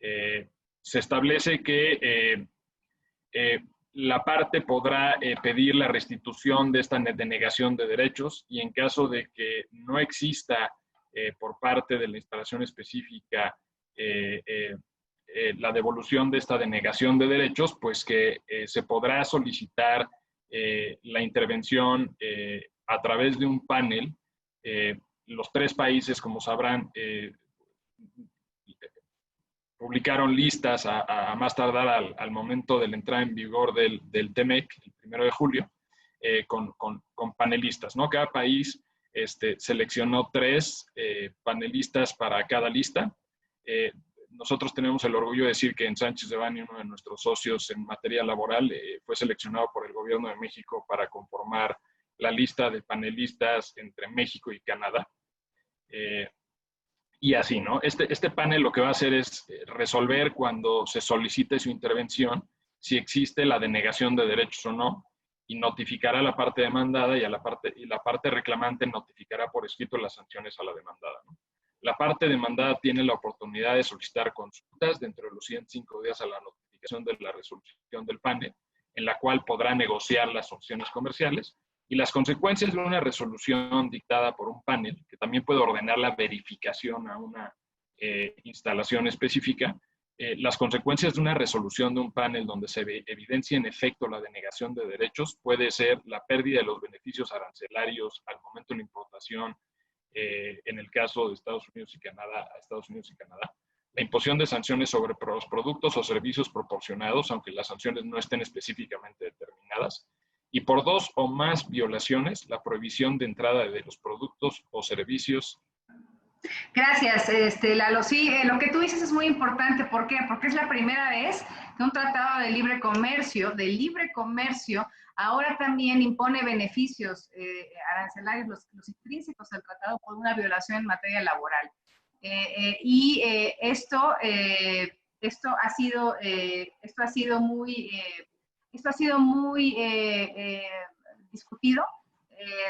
se establece que la parte podrá pedir la restitución de esta denegación de derechos, y en caso de que no exista por parte de la instalación específica la devolución de esta denegación de derechos, pues que se podrá solicitar la intervención a través de un panel. Los 3 países, como sabrán, publicaron listas a más tardar al momento de la entrada en vigor del TEMEC, el 1 de julio, con panelistas, ¿no? Cada país seleccionó 3 panelistas para cada lista. Nosotros tenemos el orgullo de decir que en Sánchez Devanny, uno de nuestros socios en materia laboral, fue seleccionado por el Gobierno de México para conformar la lista de panelistas entre México y Canadá. Y así, ¿no? Este panel lo que va a hacer es resolver cuando se solicite su intervención si existe la denegación de derechos o no, y notificará a la parte demandada y la parte reclamante notificará por escrito las sanciones a la demandada, ¿no? La parte demandada tiene la oportunidad de solicitar consultas dentro de los 105 días a la notificación de la resolución del panel, en la cual podrá negociar las opciones comerciales, y las consecuencias de una resolución dictada por un panel, que también puede ordenar la verificación a una instalación específica. Las consecuencias de una resolución de un panel donde se evidencia en efecto la denegación de derechos puede ser la pérdida de los beneficios arancelarios al momento de la importación, en el caso de Estados Unidos y Canadá, la imposición de sanciones sobre los productos o servicios proporcionados, aunque las sanciones no estén específicamente determinadas, y por 2 o más violaciones, la prohibición de entrada de los productos o servicios. Gracias, Lalo. Sí, lo que tú dices es muy importante. ¿Por qué? Porque es la primera vez que un tratado de libre comercio, ahora también impone beneficios arancelarios, los intrínsecos del tratado, por una violación en materia laboral. Esto ha sido muy discutido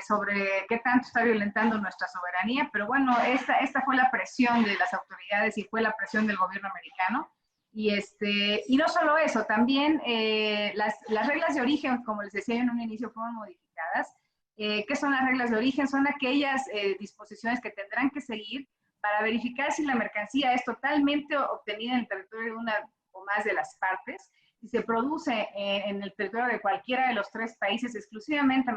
sobre qué tanto está violentando nuestra soberanía, pero bueno, esta fue la presión de las autoridades y fue la presión del gobierno americano. Y no solo eso, también las reglas de origen, como les decía en un inicio, fueron modificadas. ¿Qué son las reglas de origen? Son aquellas disposiciones que tendrán que seguir para verificar si la mercancía es totalmente obtenida en el territorio de una o más de las partes, si se produce en el territorio de cualquiera de los 3 países exclusivamente a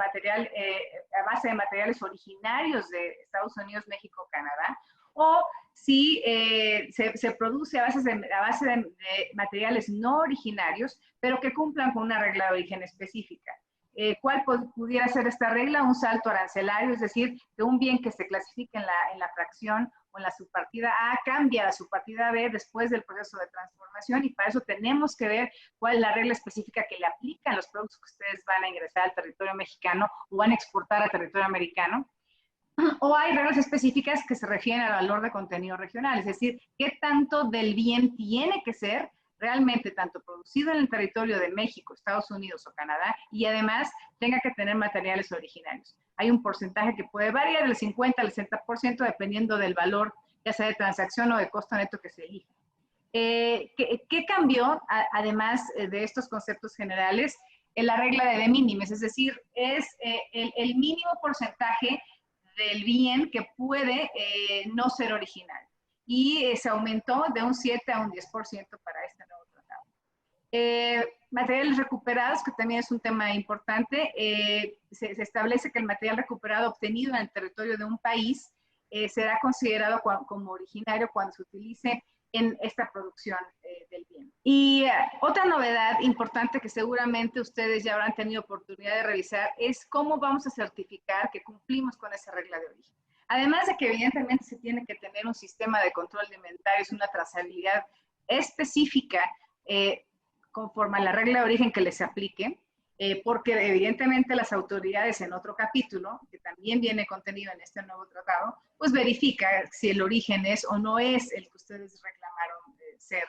base de materiales originarios de Estados Unidos, México, Canadá, o si se produce a base de materiales no originarios, pero que cumplan con una regla de origen específica. ¿Cuál pudiera ser esta regla? Un salto arancelario, es decir, que un bien que se clasifique en la fracción o en la subpartida A cambia a la subpartida B después del proceso de transformación, y para eso tenemos que ver cuál es la regla específica que le aplican los productos que ustedes van a ingresar al territorio mexicano o van a exportar al territorio americano. O hay reglas específicas que se refieren al valor de contenido regional, es decir, qué tanto del bien tiene que ser realmente tanto producido en el territorio de México, Estados Unidos o Canadá, y además tenga que tener materiales originarios. Hay un porcentaje que puede variar del 50 al 60% dependiendo del valor, ya sea de transacción o de costo neto que se elija. ¿Qué cambió, además de estos conceptos generales? La regla de minimis, es decir, es el mínimo porcentaje del bien que puede no ser original. Y se aumentó de un 7 a un 10% para este nuevo tratado. Materiales recuperados, que también es un tema importante, se establece que el material recuperado obtenido en el territorio de un país será considerado como originario cuando se utilice en esta producción del bien. Y otra novedad importante que seguramente ustedes ya habrán tenido oportunidad de revisar es cómo vamos a certificar que cumplimos con esa regla de origen. Además de que evidentemente se tiene que tener un sistema de control de inventarios, una trazabilidad específica conforme a la regla de origen que les aplique, porque evidentemente las autoridades en otro capítulo, que también viene contenido en este nuevo tratado, pues verifica si el origen es o no es el que ustedes reclamaron ser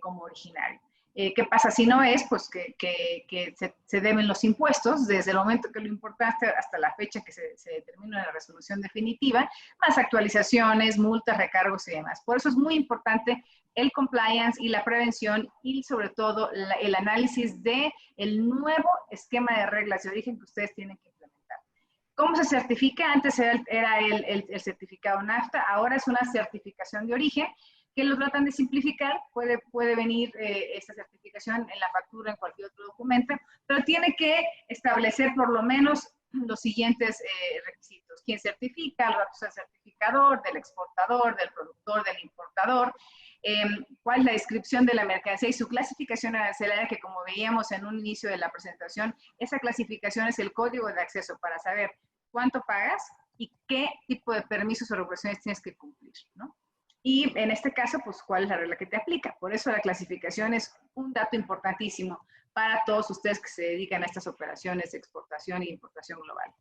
como originario. ¿Qué pasa si no es? Pues que se deben los impuestos desde el momento que lo importaste hasta la fecha que se determina en la resolución definitiva, más actualizaciones, multas, recargos y demás. Por eso es muy importante el compliance y la prevención y sobre todo el análisis del nuevo esquema de reglas de origen que ustedes tienen que implementar. ¿Cómo se certifica? Antes era el certificado NAFTA, ahora es una certificación de origen que lo tratan de simplificar. Puede venir esta certificación en la factura, en cualquier otro documento, pero tiene que establecer por lo menos los siguientes requisitos. ¿Quién certifica? Los datos del certificador, del exportador, del productor, del importador. ¿Cuál es la descripción de la mercancía y su clasificación arancelaria? Que como veíamos en un inicio de la presentación, esa clasificación es el código de acceso para saber cuánto pagas y qué tipo de permisos o regulaciones tienes que cumplir, ¿no? Y en este caso, pues, ¿cuál es la regla que te aplica? Por eso la clasificación es un dato importantísimo para todos ustedes que se dedican a estas operaciones de exportación e importación global.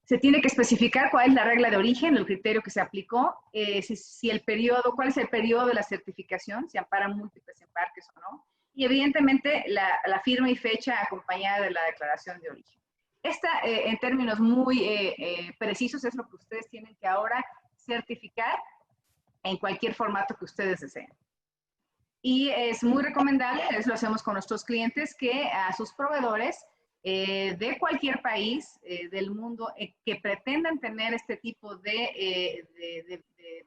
Se tiene que especificar cuál es la regla de origen, el criterio que se aplicó, si el periodo, cuál es el periodo de la certificación, si amparan múltiples embarques o no, y evidentemente la firma y fecha acompañada de la declaración de origen. Esta, en términos muy precisos, es lo que ustedes tienen que ahora certificar en cualquier formato que ustedes deseen. Y es muy recomendable, eso lo hacemos con nuestros clientes, que a sus proveedores de cualquier país del mundo que pretendan tener este tipo de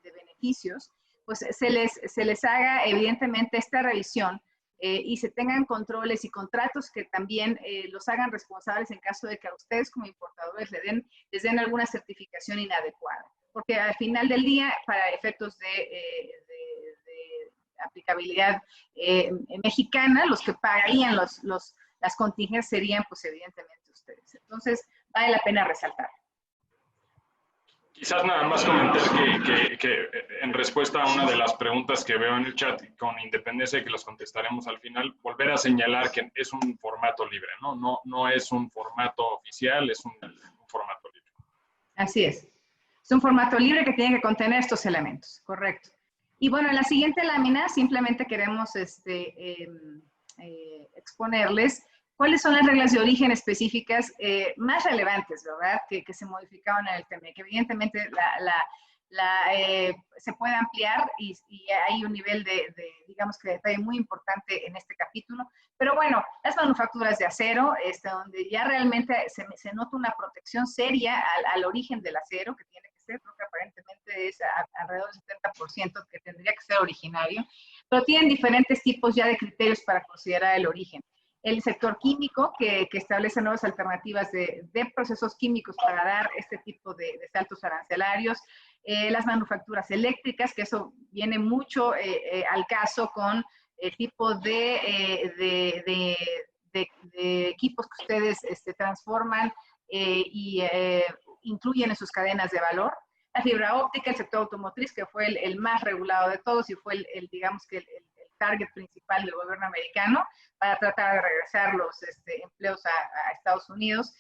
beneficios, pues se les haga evidentemente esta revisión y se tengan controles y contratos que también los hagan responsables en caso de que a ustedes como importadores les den alguna certificación inadecuada. Porque al final del día, para efectos de aplicabilidad mexicana, los que pagarían las contingencias serían, pues, evidentemente ustedes. Entonces, vale la pena resaltar. Quizás nada más comentar que en respuesta a una de las preguntas que veo en el chat, con independencia de que las contestaremos al final, volver a señalar que es un formato libre, ¿no? No es un formato oficial, es un formato libre. Así es. Es un formato libre que tiene que contener estos elementos, correcto. Y bueno, en la siguiente lámina simplemente queremos exponerles cuáles son las reglas de origen específicas más relevantes, ¿verdad? Que se modificaron en el TMEC. Evidentemente se puede ampliar y hay un nivel digamos que de detalle muy importante en este capítulo. Pero bueno, las manufacturas de acero, donde ya realmente se nota una protección seria al origen del acero, que tiene que ser, creo que aparentemente es alrededor del 70% que tendría que ser originario, pero tienen diferentes tipos ya de criterios para considerar el origen. El sector químico, que establece nuevas alternativas de procesos químicos para dar este tipo de saltos arancelarios. Las manufacturas eléctricas, que eso viene mucho al caso con el tipo de equipos que ustedes transforman y incluyen en sus cadenas de valor. La fibra óptica, el sector automotriz, que fue el más regulado de todos y fue digamos que el target principal del gobierno americano para tratar de regresar los empleos a Estados Unidos.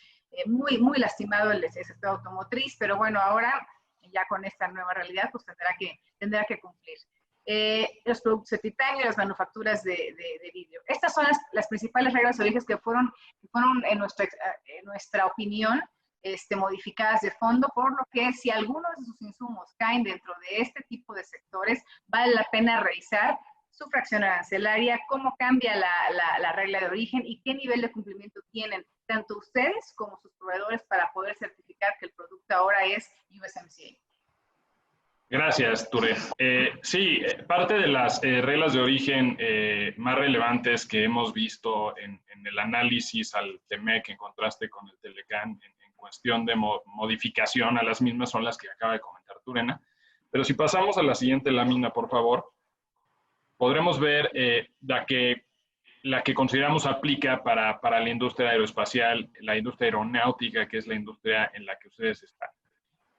Muy lastimado el sector automotriz, pero bueno, ahora ya con esta nueva realidad pues tendrá que cumplir. los productos de titanio y las manufacturas de vidrio. Estas son las principales reglas de origen que fueron en nuestra opinión, modificadas de fondo, por lo que si algunos de sus insumos caen dentro de este tipo de sectores, vale la pena revisar su fracción arancelaria, cómo cambia la regla de origen y qué nivel de cumplimiento tienen tanto ustedes como sus proveedores para poder certificar que el producto ahora es USMCA. Gracias, Ture. Sí, parte de las reglas de origen más relevantes que hemos visto en el análisis al TEMEC en contraste con el Telecán en cuestión de modificación a las mismas son las que acaba de comentar Turena. Pero si pasamos a la siguiente lámina, por favor, podremos ver la que consideramos aplica para la industria aeroespacial, la industria aeronáutica, que es la industria en la que ustedes están.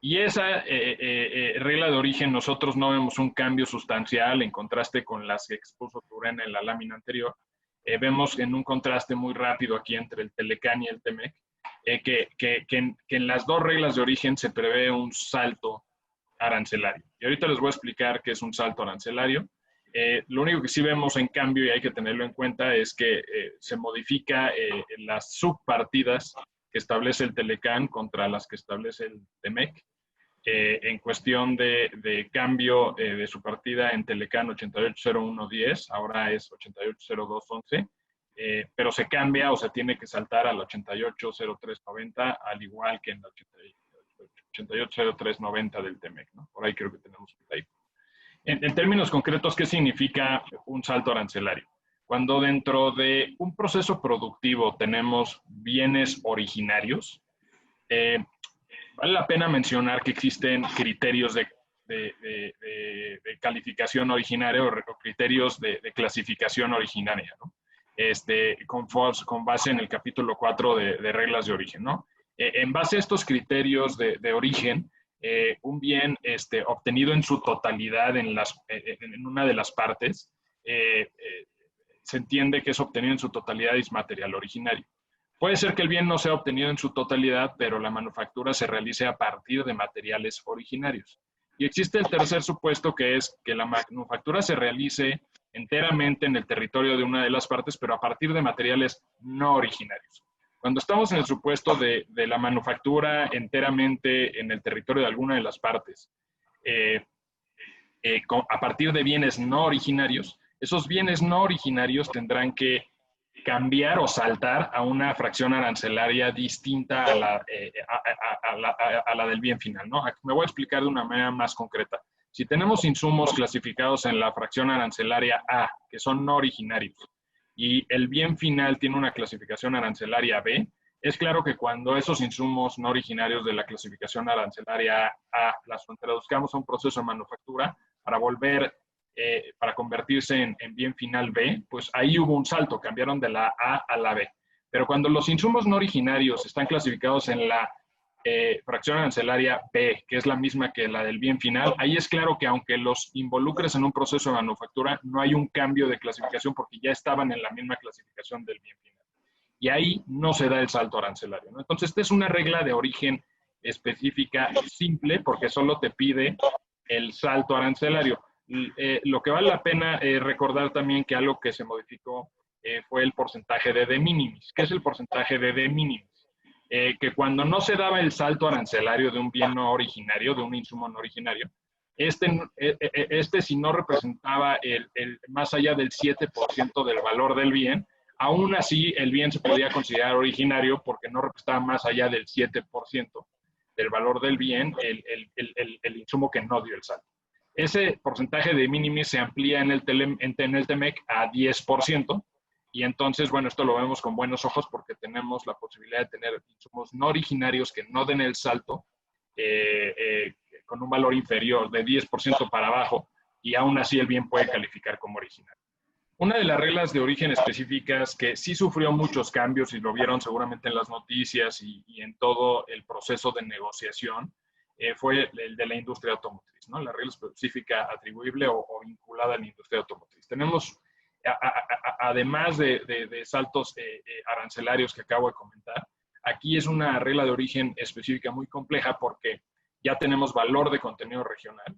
Y esa regla de origen, nosotros no vemos un cambio sustancial en contraste con las que expuso Turena en la lámina anterior. Vemos en un contraste muy rápido aquí entre el Telecán y el TEMEC, que en las dos reglas de origen se prevé un salto arancelario. Y ahorita les voy a explicar qué es un salto arancelario. Lo único que sí vemos en cambio, y hay que tenerlo en cuenta, es que se modifica las subpartidas que establece el Telecán contra las que establece el TEMEC. En cuestión de cambio de su partida en Telecán 880110, ahora es 880211, pero se cambia o se tiene que saltar al 880390, al igual que en el 880390 del TEMEC, ¿no? Por ahí creo que tenemos un typo. En términos concretos, ¿qué significa un salto arancelario? Cuando dentro de un proceso productivo tenemos bienes originarios, vale la pena mencionar que existen criterios de calificación originaria o criterios de clasificación originaria, ¿no? Con base en el capítulo 4 de reglas de origen, ¿no? En base a estos criterios de origen, un bien obtenido en su totalidad en una de las partes, se entiende que es obtenido en su totalidad y es material originario. Puede ser que el bien no sea obtenido en su totalidad, pero la manufactura se realice a partir de materiales originarios. Y existe el tercer supuesto, que es que la manufactura se realice enteramente en el territorio de una de las partes, pero a partir de materiales no originarios. Cuando estamos en el supuesto de la manufactura enteramente en el territorio de alguna de las partes, a partir de bienes no originarios, esos bienes no originarios tendrán que cambiar o saltar a una fracción arancelaria distinta a la del bien final, ¿no? Me voy a explicar de una manera más concreta. Si tenemos insumos clasificados en la fracción arancelaria A, que son no originarios, y el bien final tiene una clasificación arancelaria B, es claro que cuando esos insumos no originarios de la clasificación arancelaria A las traduzcamos a un proceso de manufactura para convertirse en bien final B, pues ahí hubo un salto, cambiaron de la A a la B. Pero cuando los insumos no originarios están clasificados en la fracción arancelaria B, que es la misma que la del bien final, ahí es claro que aunque los involucres en un proceso de manufactura, no hay un cambio de clasificación porque ya estaban en la misma clasificación del bien final. Y ahí no se da el salto arancelario, ¿no? Entonces, esta es una regla de origen específica simple porque solo te pide el salto arancelario. Lo que vale la pena recordar también que algo que se modificó fue el porcentaje de de minimis. ¿Qué es el porcentaje de de minimis? Que cuando no se daba el salto arancelario de un bien no originario, de un insumo no originario, si no representaba más allá del 7% del valor del bien, aún así el bien se podía considerar originario porque no representaba más allá del 7% del valor del bien el insumo que no dio el salto. Ese porcentaje de minimis se amplía en el TEMEC a 10%, y entonces, bueno, esto lo vemos con buenos ojos porque tenemos la posibilidad de tener insumos no originarios que no den el salto con un valor inferior de 10% para abajo, y aún así el bien puede calificar como original. Una de las reglas de origen específicas que sí sufrió muchos cambios, y lo vieron seguramente en las noticias y en todo el proceso de negociación, fue el de la industria automotriz, ¿no? La regla específica atribuible o vinculada a la industria automotriz. Tenemos, además de saltos arancelarios que acabo de comentar, aquí es una regla de origen específica muy compleja porque ya tenemos valor de contenido regional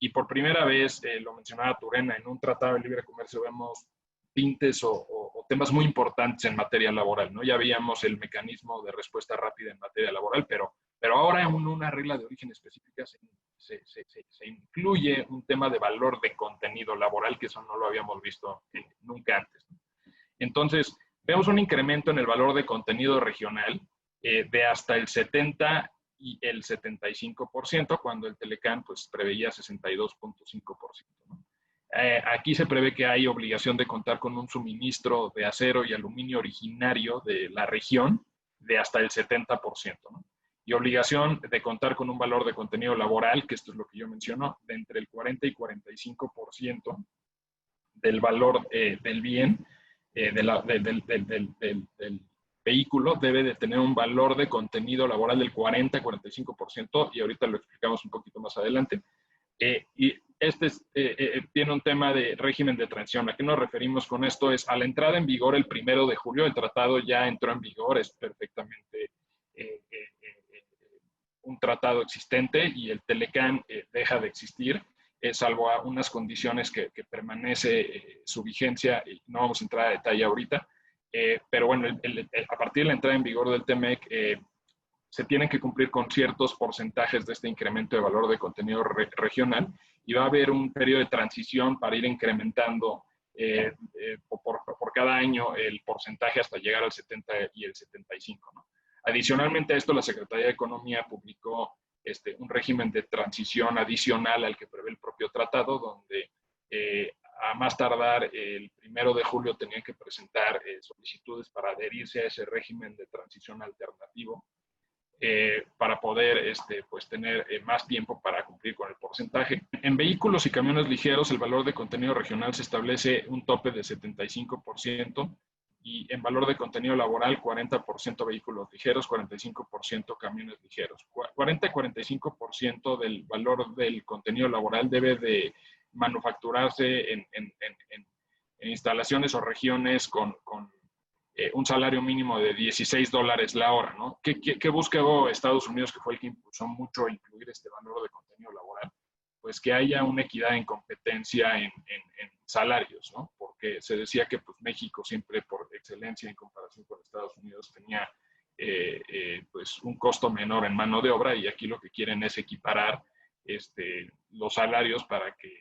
y por primera vez, lo mencionaba Turena, en un tratado de libre comercio vemos tintes o temas muy importantes en materia laboral, ¿no? Ya veíamos el mecanismo de respuesta rápida en materia laboral, pero ahora en una regla de origen específica se incluye un tema de valor de contenido laboral, que eso no lo habíamos visto nunca antes, ¿no? Entonces, vemos un incremento en el valor de contenido regional de hasta el 70% y el 75%, cuando el Telecán pues, preveía 62.5%, ¿no? Aquí se prevé que hay obligación de contar con un suministro de acero y aluminio originario de la región de hasta el 70%, ¿no? Y obligación de contar con un valor de contenido laboral, que esto es lo que yo menciono, de entre el 40 y 45% del valor del bien, del vehículo, debe de tener un valor de contenido laboral del 40-45%, y ahorita lo explicamos un poquito más adelante. Y tiene un tema de régimen de transición. ¿A qué nos referimos con esto? Es a la entrada en vigor el 1 de julio, el tratado ya entró en vigor, es perfectamente un tratado existente, y el Telecán deja de existir, salvo a unas condiciones que permanece su vigencia, y no vamos a entrar a detalle ahorita, pero bueno, a partir de la entrada en vigor del TEMEC, se tienen que cumplir con ciertos porcentajes de este incremento de valor de contenido regional, y va a haber un periodo de transición para ir incrementando por cada año el porcentaje hasta llegar al 70 y el 75, ¿no? Adicionalmente a esto, la Secretaría de Economía publicó un régimen de transición adicional al que prevé el propio tratado, donde a más tardar el 1 de julio tenían que presentar solicitudes para adherirse a ese régimen de transición alternativo, para poder pues tener más tiempo para cumplir con el porcentaje. En vehículos y camiones ligeros, el valor de contenido regional se establece un tope de 75%, y en valor de contenido laboral 40% vehículos ligeros, 45% camiones ligeros. 40-45% del valor del contenido laboral debe de manufacturarse en instalaciones o regiones con un salario mínimo de $16 la hora, ¿no? ¿Qué buscó Estados Unidos, que fue el que impulsó mucho a incluir este valor de contenido laboral? Pues que haya una equidad en competencia en salarios, ¿no? Porque se decía que pues, México siempre por excelencia en comparación con Estados Unidos tenía pues, un costo menor en mano de obra, y aquí lo que quieren es equiparar los salarios para que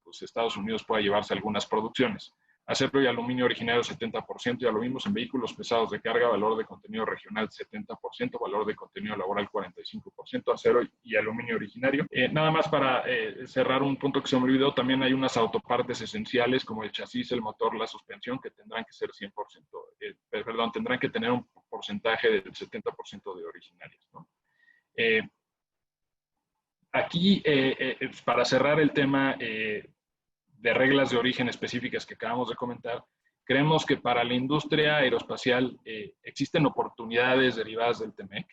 pues Estados Unidos pueda llevarse algunas producciones. Acero y aluminio originario 70%, ya lo vimos. En vehículos pesados de carga, valor de contenido regional 70%, valor de contenido laboral 45%, acero y aluminio originario. Nada más para cerrar un punto que se me olvidó, también hay unas autopartes esenciales como el chasis, el motor, la suspensión, que tendrán que ser 100%, tendrán que tener un porcentaje del 70% de originarios, ¿no? Aquí, para cerrar el tema de reglas de origen específicas que acabamos de comentar, creemos que para la industria aeroespacial existen oportunidades derivadas del TEMEC.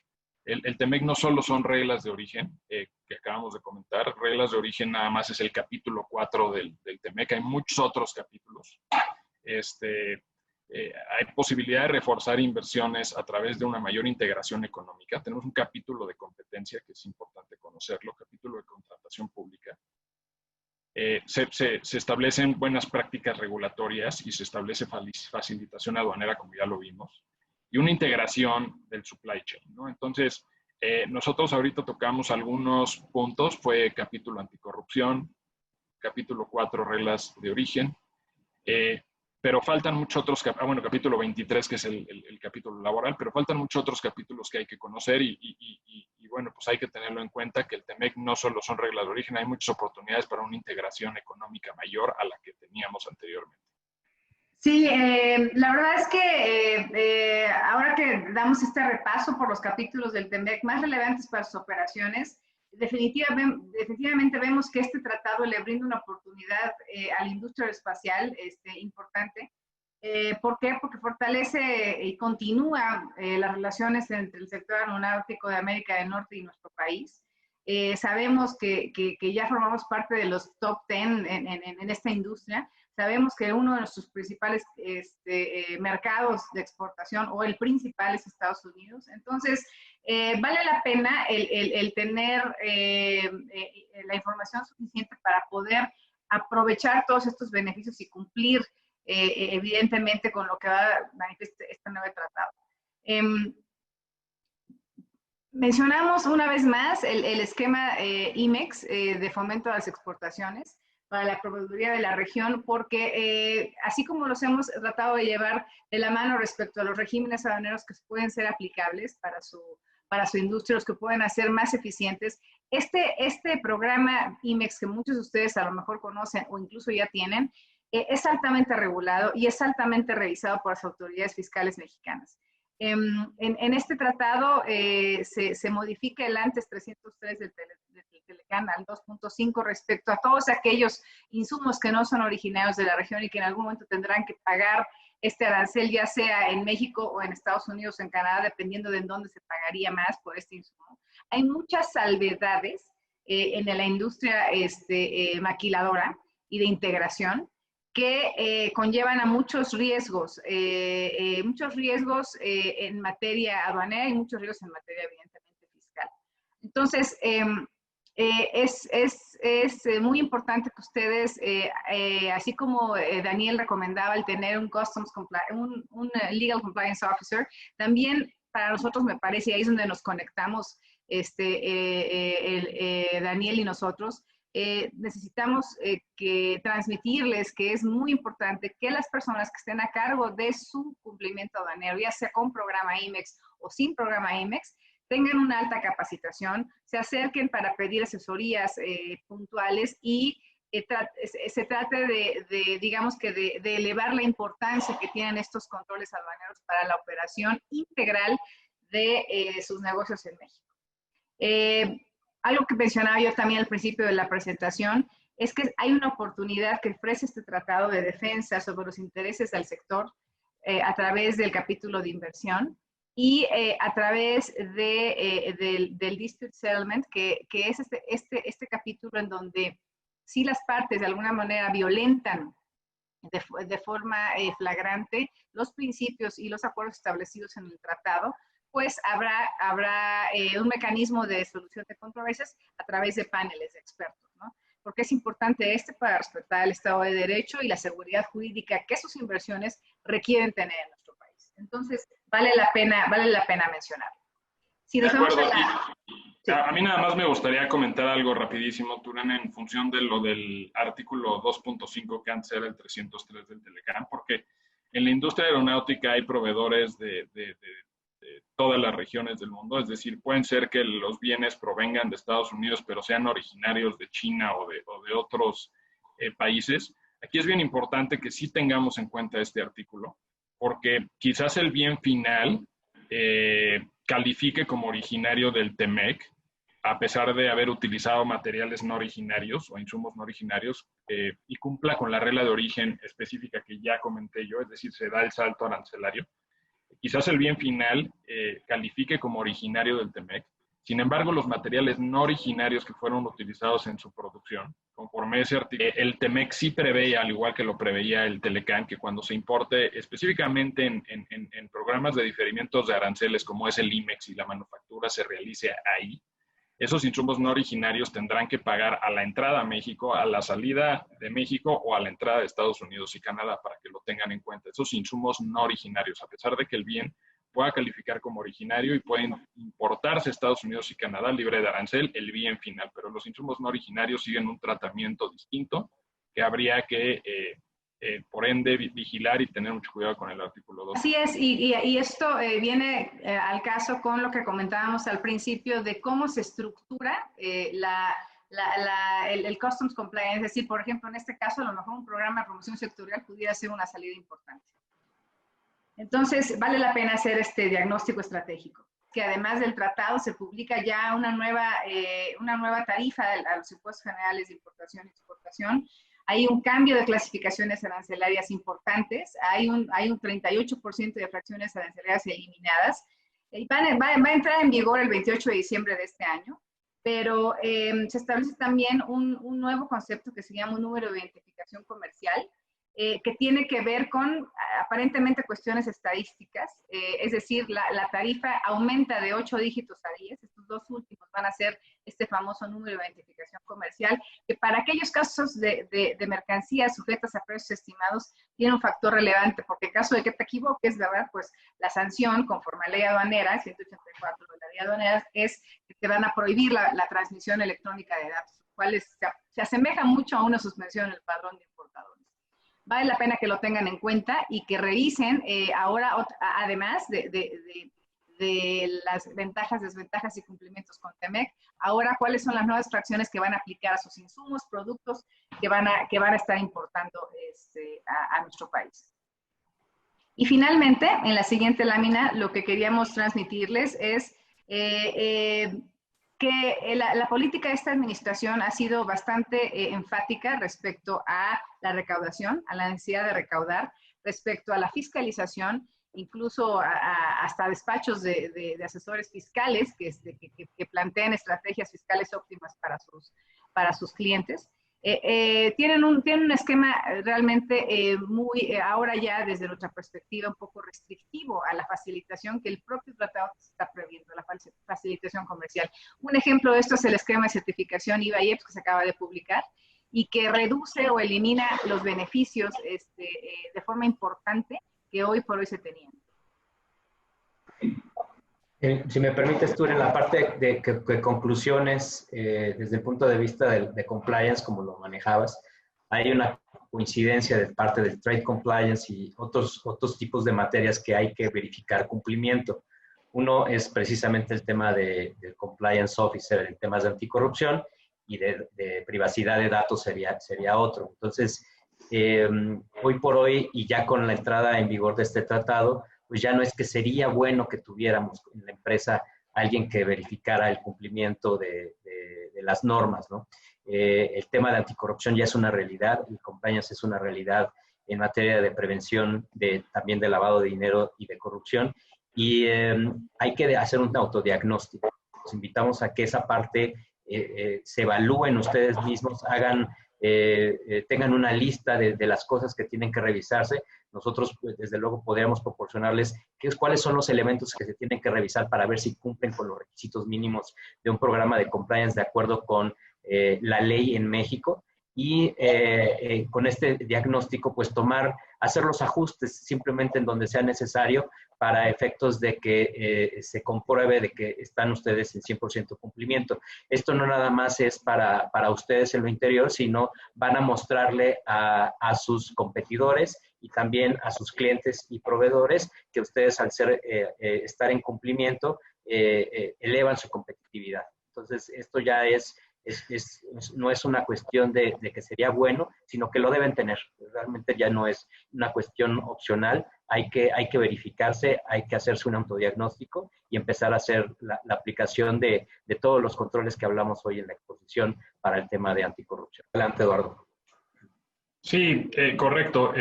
El TEMEC no solo son reglas de origen, que acabamos de comentar. Reglas de origen nada más es el capítulo 4 del TEMEC. Hay muchos otros capítulos. Hay posibilidad de reforzar inversiones a través de una mayor integración económica. Tenemos un capítulo de competencia que es importante conocerlo, capítulo de contratación pública. Se establecen buenas prácticas regulatorias y se establece facilitación aduanera, como ya lo vimos, y una integración del supply chain, ¿no? Entonces, nosotros ahorita tocamos algunos puntos. Fue capítulo anticorrupción, capítulo 4, reglas de origen, pero faltan muchos otros, bueno, capítulo 23, que es el capítulo laboral, pero faltan muchos otros capítulos que hay que conocer, y bueno, pues hay que tenerlo en cuenta, que el TEMEC no solo son reglas de origen, hay muchas oportunidades para una integración económica mayor a la que teníamos anteriormente. Sí, la verdad es que ahora que damos este repaso por los capítulos del TEMEC más relevantes para sus operaciones, definitivamente vemos que este tratado le brinda una oportunidad a la industria aeroespacial importante. ¿Por qué? Porque fortalece y continúa las relaciones entre el sector aeronáutico de América del Norte y nuestro país. Sabemos que ya formamos parte de los top 10 en esta industria, Sabemos que uno de nuestros principales mercados de exportación, o el principal, es Estados Unidos. Entonces, vale la pena el tener la información suficiente para poder aprovechar todos estos beneficios y cumplir evidentemente con lo que va a manifestar este nuevo tratado. Mencionamos una vez más el esquema IMEX de fomento a las exportaciones para la proveeduría de la región, porque así como los hemos tratado de llevar de la mano respecto a los regímenes aduaneros que pueden ser aplicables para su industria, los que pueden hacer más eficientes, este programa IMEX, que muchos de ustedes a lo mejor conocen o incluso ya tienen, es altamente regulado y es altamente revisado por las autoridades fiscales mexicanas. En este tratado se modifica el antes 303 del Telecán al 2.5 respecto a todos aquellos insumos que no son originarios de la región y que en algún momento tendrán que pagar este arancel, ya sea en México o en Estados Unidos o en Canadá, dependiendo de en dónde se pagaría más por este insumo. Hay muchas salvedades en la industria maquiladora y de integración que conllevan a muchos riesgos en materia aduanera y muchos riesgos en materia, evidentemente, fiscal. Entonces, es muy importante que ustedes, así como Daniel recomendaba el tener un Legal Compliance Officer, también para nosotros me parece, y ahí es donde nos conectamos Daniel y nosotros, necesitamos transmitirles que es muy importante que las personas que estén a cargo de su cumplimiento aduanero, ya sea con programa IMEX o sin programa IMEX, tengan una alta capacitación, se acerquen para pedir asesorías puntuales y se trate de elevar la importancia que tienen estos controles aduaneros para la operación integral de sus negocios en México. Algo que mencionaba yo también al principio de la presentación es que hay una oportunidad que ofrece este tratado de defensa sobre los intereses del sector a través del capítulo de inversión y a través del Dispute Settlement, que es este capítulo en donde si las partes de alguna manera violentan de forma flagrante los principios y los acuerdos establecidos en el tratado, pues habrá un mecanismo de solución de controversias a través de paneles de expertos, ¿no? Porque es importante para respetar el Estado de Derecho y la seguridad jurídica que sus inversiones requieren tener en nuestro país. Entonces, vale la pena mencionarlo. Si nos vamos a mí nada más me gustaría comentar algo rapidísimo, Turán, en función de lo del artículo 2.5 que antes era el 303 del Telecán, porque en la industria aeronáutica hay proveedores de todas las regiones del mundo, es decir, pueden ser que los bienes provengan de Estados Unidos, pero sean originarios de China o de otros países. Aquí es bien importante que sí tengamos en cuenta este artículo, porque quizás el bien final califique como originario del TEMEC, a pesar de haber utilizado materiales no originarios o insumos no originarios, y cumpla con la regla de origen específica que ya comenté yo, es decir, se da el salto arancelario. Quizás el bien final califique como originario del TEMEC. Sin embargo, los materiales no originarios que fueron utilizados en su producción, conforme ese artículo, el TEMEC sí prevé, al igual que lo preveía el Telecán, que cuando se importe específicamente en programas de diferimientos de aranceles como es el IMEX y la manufactura se realice ahí, esos insumos no originarios tendrán que pagar a la entrada a México, a la salida de México o a la entrada de Estados Unidos y Canadá, para que lo tengan en cuenta. Esos insumos no originarios, a pesar de que el bien pueda calificar como originario y pueden importarse a Estados Unidos y Canadá libre de arancel, el bien final, pero los insumos no originarios siguen un tratamiento distinto que habría que, por ende, vigilar y tener mucho cuidado con el artículo 2. Así es, y esto viene al caso con lo que comentábamos al principio de cómo se estructura el Customs Compliance. Es decir, por ejemplo, en este caso, a lo mejor un programa de promoción sectorial pudiera ser una salida importante. Entonces, vale la pena hacer este diagnóstico estratégico, que además del tratado se publica ya una nueva tarifa a los impuestos generales de importación y exportación. Hay un cambio de clasificaciones arancelarias importantes, hay un 38% de fracciones arancelarias eliminadas. Va a entrar en vigor el 28 de diciembre de este año, pero se establece también un nuevo concepto que se llama un número de identificación comercial, que tiene que ver con aparentemente cuestiones estadísticas, es decir, la tarifa aumenta de 8 dígitos a 10, estos dos últimos van a ser este famoso número de identificación comercial, que para aquellos casos de mercancías sujetas a precios estimados tiene un factor relevante, porque en caso de que te equivoques, ¿verdad? Pues la sanción, conforme a la ley aduanera, 184 de la ley aduanera, es que te van a prohibir la transmisión electrónica de datos, lo cual se asemeja mucho a una suspensión en el padrón de importadores. Vale la pena que lo tengan en cuenta y que revisen ahora, además de las ventajas, desventajas y cumplimientos con TEMEC, ahora cuáles son las nuevas fracciones que van a aplicar a sus insumos, productos que van a estar importando a nuestro país. Y finalmente, en la siguiente lámina, lo que queríamos transmitirles es que la política de esta administración ha sido bastante enfática respecto a la recaudación, a la necesidad de recaudar, respecto a la fiscalización, incluso hasta despachos de asesores fiscales que planteen estrategias fiscales óptimas para sus clientes. Tienen un esquema realmente ahora ya desde nuestra perspectiva, un poco restrictivo a la facilitación que el propio tratado está previendo, la facilitación comercial. Un ejemplo de esto es el esquema de certificación IVA-IEPS que se acaba de publicar y que reduce o elimina los beneficios de forma importante que hoy por hoy se tenían. Si me permites, tú en la parte de conclusiones, desde el punto de vista de compliance, como lo manejabas, hay una coincidencia de parte del Trade Compliance y otros tipos de materias que hay que verificar cumplimiento. Uno es precisamente el tema del Compliance Officer en temas de anticorrupción y de privacidad de datos sería otro. Entonces, hoy por hoy, y ya con la entrada en vigor de este tratado, pues ya no es que sería bueno que tuviéramos en la empresa alguien que verificara el cumplimiento de las normas, ¿no? El tema de anticorrupción ya es una realidad, el compliance es una realidad en materia de prevención también de lavado de dinero y de corrupción, y hay que hacer un autodiagnóstico. Los invitamos a que esa parte se evalúen ustedes mismos, tengan una lista de las cosas que tienen que revisarse. Nosotros, pues, desde luego, podríamos proporcionarles cuáles son los elementos que se tienen que revisar para ver si cumplen con los requisitos mínimos de un programa de compliance de acuerdo con la ley en México. Y con este diagnóstico, pues hacer los ajustes simplemente en donde sea necesario para efectos de que se compruebe de que están ustedes en 100% cumplimiento. Esto no nada más es para ustedes en lo interior, sino van a mostrarle a sus competidores y también a sus clientes y proveedores que ustedes al estar en cumplimiento elevan su competitividad. Entonces, esto ya no es una cuestión de que sería bueno, sino que lo deben tener. Realmente ya no es una cuestión opcional, hay que verificarse, hay que hacerse un autodiagnóstico y empezar a hacer la aplicación de todos los controles que hablamos hoy en la exposición para el tema de anticorrupción. Adelante, Eduardo. Sí, correcto.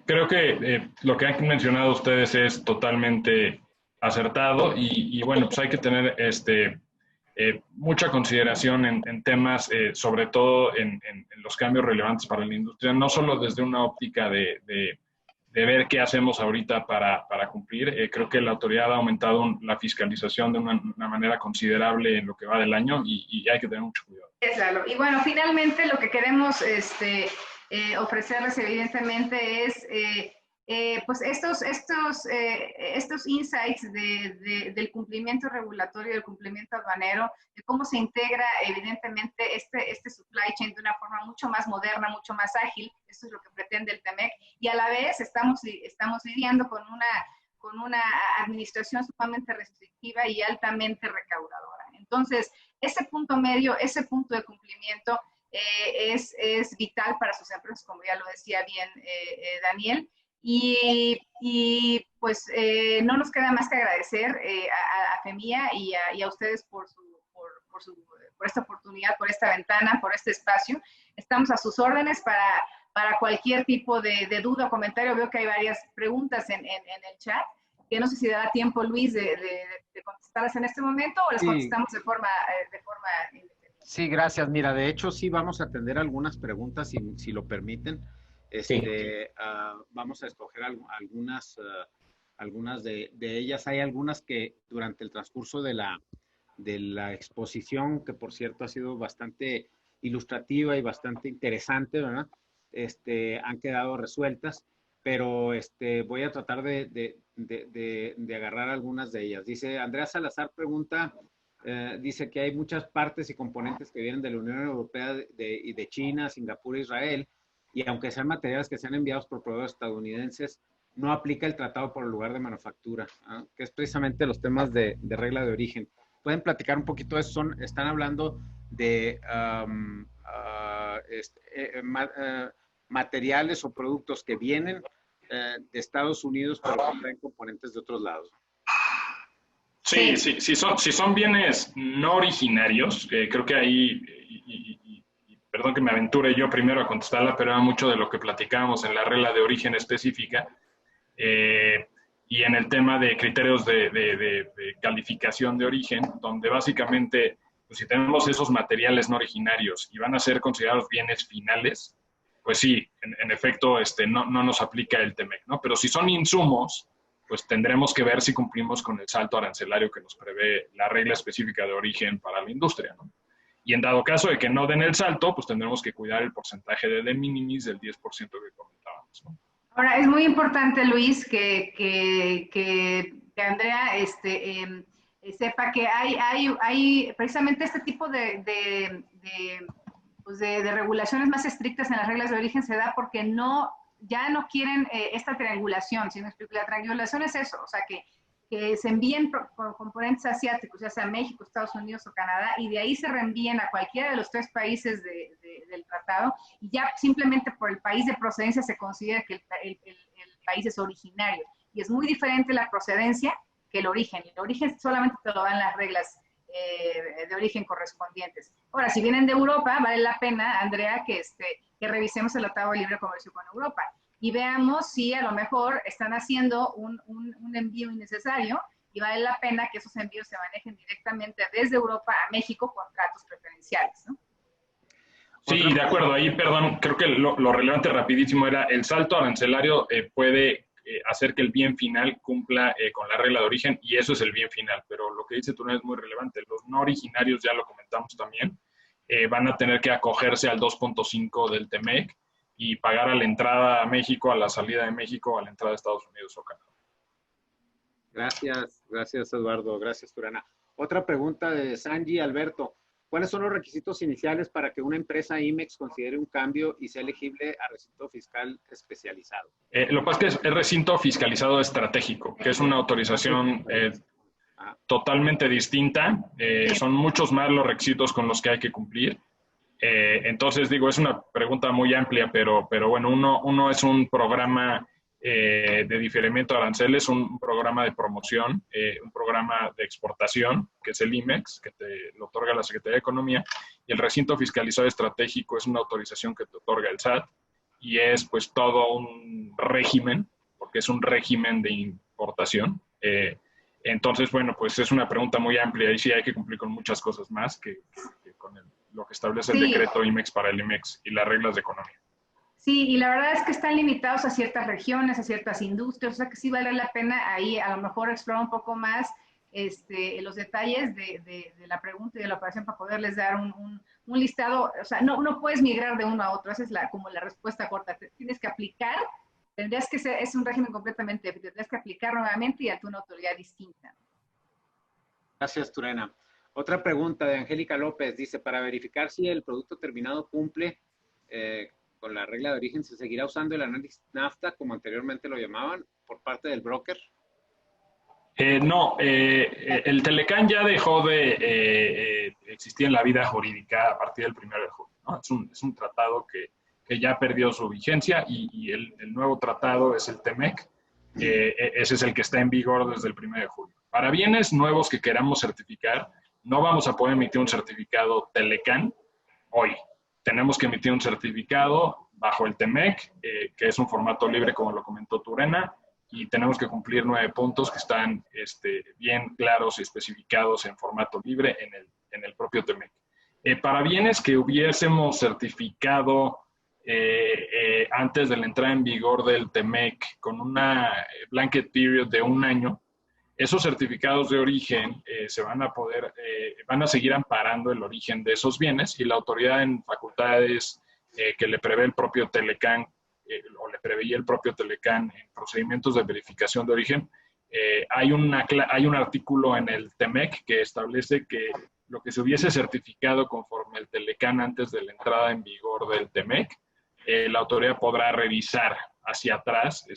Creo que lo que han mencionado ustedes es totalmente acertado y bueno, pues hay que tener mucha consideración en temas, sobre todo en los cambios relevantes para la industria, no solo desde una óptica de ver qué hacemos ahorita para cumplir. Creo que la autoridad ha aumentado la fiscalización de una manera considerable en lo que va del año y hay que tener mucho cuidado. Claro. Y bueno, finalmente lo que queremos ofrecerles evidentemente es pues estos insights del cumplimiento regulatorio, del cumplimiento aduanero, de cómo se integra evidentemente este supply chain de una forma mucho más moderna, mucho más ágil. Eso es lo que pretende el TEMEC, y a la vez estamos lidiando con una administración sumamente restrictiva y altamente recaudadora. Entonces, ese punto medio, ese punto de cumplimiento es vital para sus empresas, como ya lo decía bien Daniel. Y pues no nos queda más que agradecer a FEMIA y a ustedes por esta oportunidad, por esta ventana, por este espacio. Estamos a sus órdenes para cualquier tipo de duda o comentario. Veo que hay varias preguntas en el chat, que no sé si dará tiempo, Luis, de contestarlas en este momento o las contestamos de forma independiente. Sí, gracias. Mira, de hecho sí vamos a atender algunas preguntas, si lo permiten. Vamos a escoger algunas de ellas. Hay algunas que durante el transcurso de la exposición, que por cierto ha sido bastante ilustrativa y bastante interesante, ¿verdad? Han quedado resueltas, pero voy a tratar de agarrar algunas de ellas. Dice, Andrea Salazar pregunta, dice que hay muchas partes y componentes que vienen de la Unión Europea y de China, Singapur e Israel, y aunque sean materiales que sean enviados por proveedores estadounidenses, no aplica el tratado por el lugar de manufactura, ¿eh? Que es precisamente los temas de regla de origen. ¿Pueden platicar un poquito de eso? Están hablando de materiales o productos que vienen de Estados Unidos, pero que traen componentes de otros lados. Sí, si son bienes no originarios, creo que ahí, perdón que me aventure yo primero a contestarla, pero era mucho de lo que platicábamos en la regla de origen específica y en el tema de criterios de calificación de origen, donde básicamente, pues, si tenemos esos materiales no originarios y van a ser considerados bienes finales, pues sí, en efecto, no nos aplica el TEMEC, ¿no? Pero si son insumos, pues tendremos que ver si cumplimos con el salto arancelario que nos prevé la regla específica de origen para la industria, ¿no? Y en dado caso de que no den el salto, pues tendremos que cuidar el porcentaje de minimis del 10% que comentábamos, ¿no? Ahora, es muy importante, Luis, que Andrea sepa que hay precisamente este tipo de regulaciones más estrictas en las reglas de origen se da porque ya no quieren esta triangulación, ¿sí me explico? La triangulación es eso, o sea, que se envíen componentes asiáticos, ya sea México, Estados Unidos o Canadá, y de ahí se reenvíen a cualquiera de los 3 países del tratado, y ya simplemente por el país de procedencia se considera que el país es originario. Y es muy diferente la procedencia que el origen. Y el origen solamente te lo dan las reglas de origen correspondientes. Ahora, si vienen de Europa, vale la pena, Andrea, que revisemos el Tratado de Libre Comercio con Europa y veamos si a lo mejor están haciendo un envío innecesario y vale la pena que esos envíos se manejen directamente desde Europa a México con tratos preferenciales, ¿no? Sí, de acuerdo. Ahí, perdón, creo que lo relevante rapidísimo era el salto arancelario puede hacer que el bien final cumpla con la regla de origen, y eso es el bien final. Pero lo que dice Turena es muy relevante. Los no originarios, ya lo comentamos también, van a tener que acogerse al 2.5 del TEMEC y pagar a la entrada a México, a la salida de México, a la entrada de Estados Unidos o Canadá. Gracias Eduardo, gracias Turana. Otra pregunta de Sanji Alberto. ¿Cuáles son los requisitos iniciales para que una empresa IMEX considere un cambio y sea elegible a recinto fiscal especializado? Lo que pasa es que es recinto fiscalizado estratégico, que es una autorización totalmente distinta. Son muchos más los requisitos con los que hay que cumplir. Entonces, digo, es una pregunta muy amplia, pero bueno, uno es un programa de diferimiento de aranceles, un programa de promoción, un programa de exportación, que es el IMEX, que te lo otorga la Secretaría de Economía, y el recinto fiscalizado estratégico es una autorización que te otorga el SAT, y es pues todo un régimen, porque es un régimen de importación. Entonces, bueno, pues es una pregunta muy amplia y sí hay que cumplir con muchas cosas más que con lo que establece el decreto IMEX para el IMEX y las reglas de economía. Sí, y la verdad es que están limitados a ciertas regiones, a ciertas industrias, o sea que sí vale la pena ahí a lo mejor explorar un poco más los detalles de la pregunta y de la operación para poderles dar un listado. O sea, no puedes migrar de uno a otro, esa es como la respuesta corta. Tienes que aplicar, tendrías que ser, es un régimen completamente, tendrías que aplicar nuevamente y ante una autoridad distinta. Gracias, Turena. Otra pregunta de Angélica López, dice, para verificar si el producto terminado cumple con la regla de origen, ¿se seguirá usando el análisis NAFTA como anteriormente lo llamaban por parte del broker? No, el Telecán ya dejó de existir en la vida jurídica a partir del 1 de julio, ¿no? Es un tratado que ya perdió su vigencia y el nuevo tratado es el TEMEC. Ese es el que está en vigor desde el 1 de julio. Para bienes nuevos que queramos certificar, no vamos a poder emitir un certificado Telecán hoy. Tenemos que emitir un certificado bajo el TEMEC, que es un formato libre, como lo comentó Turena, y tenemos que cumplir 9 puntos que están bien claros y especificados en formato libre en el propio TEMEC. Para bienes que hubiésemos certificado antes de la entrada en vigor del TEMEC, con una blanket period de 1 año, esos certificados de origen van a seguir amparando el origen de esos bienes, y la autoridad en facultades que le prevé el propio Telecán, o le preveía el propio Telecán en procedimientos de verificación de origen, hay un artículo en el TEMEC que establece que lo que se hubiese certificado conforme el Telecán antes de la entrada en vigor del TEMEC, la autoridad podrá revisar hacia atrás,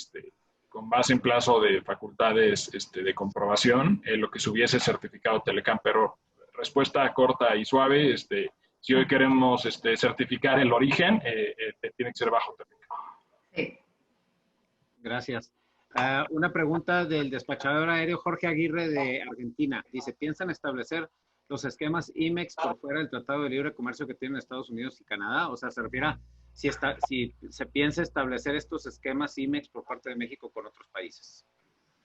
con base en plazo de facultades de comprobación, lo que se hubiese certificado Telecán. Pero respuesta corta y suave, si hoy queremos certificar el origen, tiene que ser bajo Telecán. Sí. Gracias. Una pregunta del despachador aéreo Jorge Aguirre de Argentina. Dice, ¿piensan establecer los esquemas IMEX por fuera del Tratado de Libre Comercio que tienen Estados Unidos y Canadá? O sea, se refiere a si se piensa establecer estos esquemas IMEX por parte de México con otros países.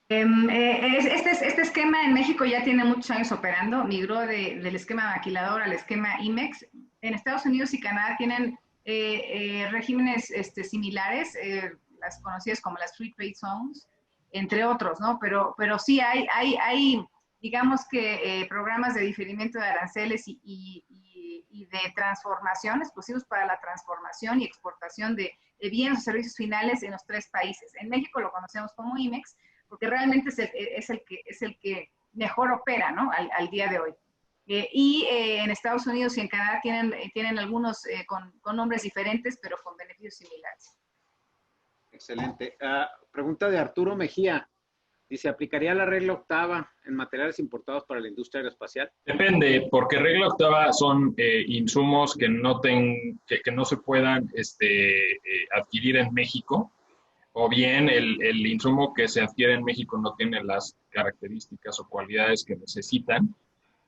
Este esquema en México ya tiene muchos años operando, migró del esquema maquilador al esquema IMEX. En Estados Unidos y Canadá tienen regímenes similares, las conocidas como las Free Trade Zones, entre otros, ¿no? Pero sí hay digamos que programas de diferimiento de aranceles y de transformación, exclusivos para la transformación y exportación de bienes o servicios finales en los 3 países. En México lo conocemos como IMEX, porque realmente es el que mejor opera, ¿no? Al día de hoy. En Estados Unidos y en Canadá tienen algunos con nombres diferentes, pero con beneficios similares. Excelente. Pregunta de Arturo Mejía. Dice, ¿aplicaría la regla octava en materiales importados para la industria aeroespacial? Depende, porque regla octava son insumos que no se puedan adquirir en México, o bien el insumo que se adquiere en México no tiene las características o cualidades que necesitan.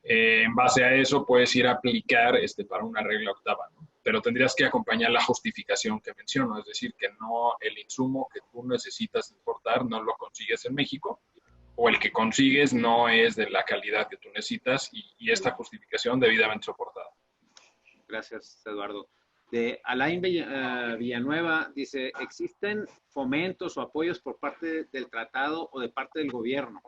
En base a eso puedes ir a aplicar para una regla octava, ¿no? Pero tendrías que acompañar la justificación que menciono, es decir, que no el insumo que tú necesitas importar no lo consigues en México, o el que consigues no es de la calidad que tú necesitas, y esta justificación debidamente soportada. Gracias, Eduardo. De Alain Villanueva, dice, ¿existen fomentos o apoyos por parte del tratado o de parte del gobierno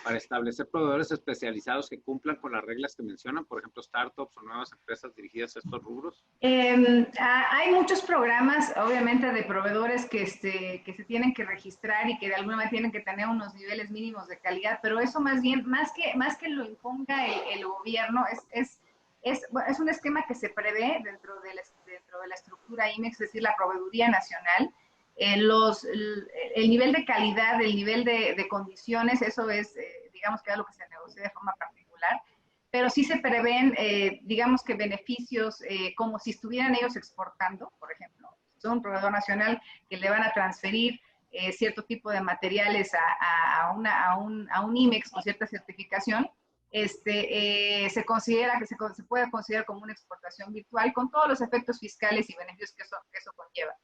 para establecer proveedores especializados que cumplan con las reglas que mencionan, por ejemplo, startups o nuevas empresas dirigidas a estos rubros? Hay muchos programas, obviamente, de proveedores que se tienen que registrar y que de alguna manera tienen que tener unos niveles mínimos de calidad, pero eso más bien, más que lo imponga el gobierno, es un esquema que se prevé dentro de la estructura IMEX, es decir, la Proveeduría Nacional. El nivel de calidad, el nivel de condiciones, eso es, digamos que es lo que se negocia de forma particular, pero sí se prevén, digamos que beneficios como si estuvieran ellos exportando, por ejemplo. Son un proveedor nacional que le van a transferir cierto tipo de materiales a un IMEX con cierta certificación, se considera que se puede considerar como una exportación virtual con todos los efectos fiscales y beneficios que eso conlleva.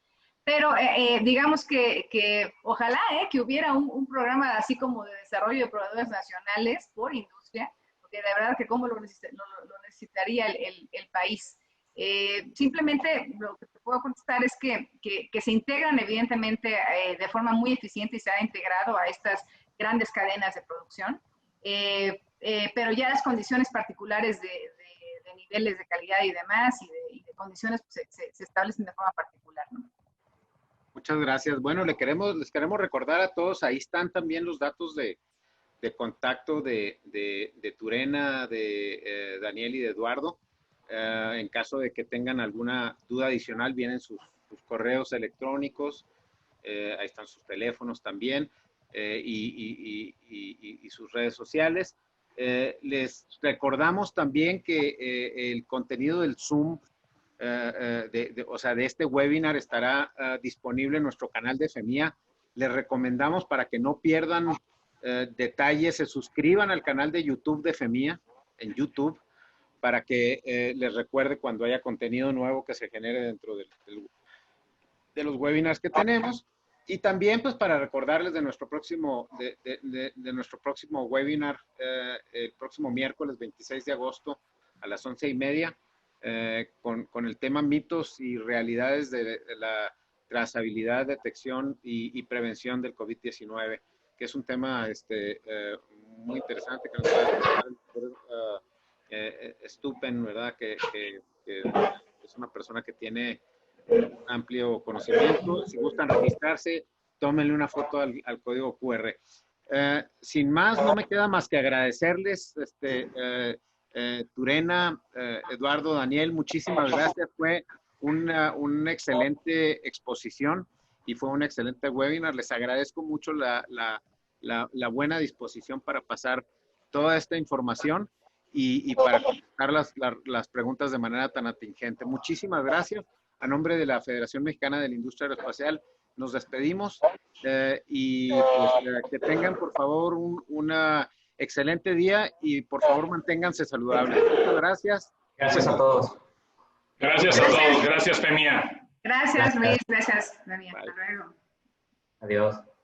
Pero digamos que ojalá que hubiera un programa así como de desarrollo de proveedores nacionales por industria, porque de verdad que cómo lo necesitaría el país. Simplemente lo que te puedo contestar es que se integran evidentemente de forma muy eficiente y se ha integrado a estas grandes cadenas de producción, pero ya las condiciones particulares de niveles de calidad y demás y de condiciones pues, se establecen de forma particular, ¿no? Muchas gracias. Bueno, les queremos recordar a todos, ahí están también los datos de contacto de Turena, de Daniel y de Eduardo. En caso de que tengan alguna duda adicional, vienen sus correos electrónicos, ahí están sus teléfonos también, y sus redes sociales. Les recordamos también que el contenido del Zoom, o sea, de este webinar estará disponible en nuestro canal de FEMIA. Les recomendamos para que no pierdan detalles, se suscriban al canal de YouTube de FEMIA en YouTube para que les recuerde cuando haya contenido nuevo que se genere dentro de los webinars que tenemos. Y también pues para recordarles de nuestro próximo, de nuestro próximo webinar el próximo miércoles 26 de agosto a las 11:30. con el tema mitos y realidades de la trazabilidad, detección y prevención del COVID-19, que es un tema muy interesante que nos va a explicar el doctor Stupen, ¿verdad? Que es una persona que tiene un amplio conocimiento. Si gustan registrarse, tómenle una foto al código QR. Sin más, no me queda más que agradecerles, Turena, Eduardo, Daniel, muchísimas gracias. Fue una excelente exposición y fue un excelente webinar. Les agradezco mucho la buena disposición para pasar toda esta información y para contestar las preguntas de manera tan atingente. Muchísimas gracias. A nombre de la Federación Mexicana de la Industria Aeroespacial, nos despedimos y pues, que tengan, por favor, una excelente día y, por favor, manténganse saludables. Muchas gracias. Gracias a todos. Gracias a todos. Gracias, FEMIA. Gracias, Luis. Gracias, Daniel. Hasta luego. Adiós.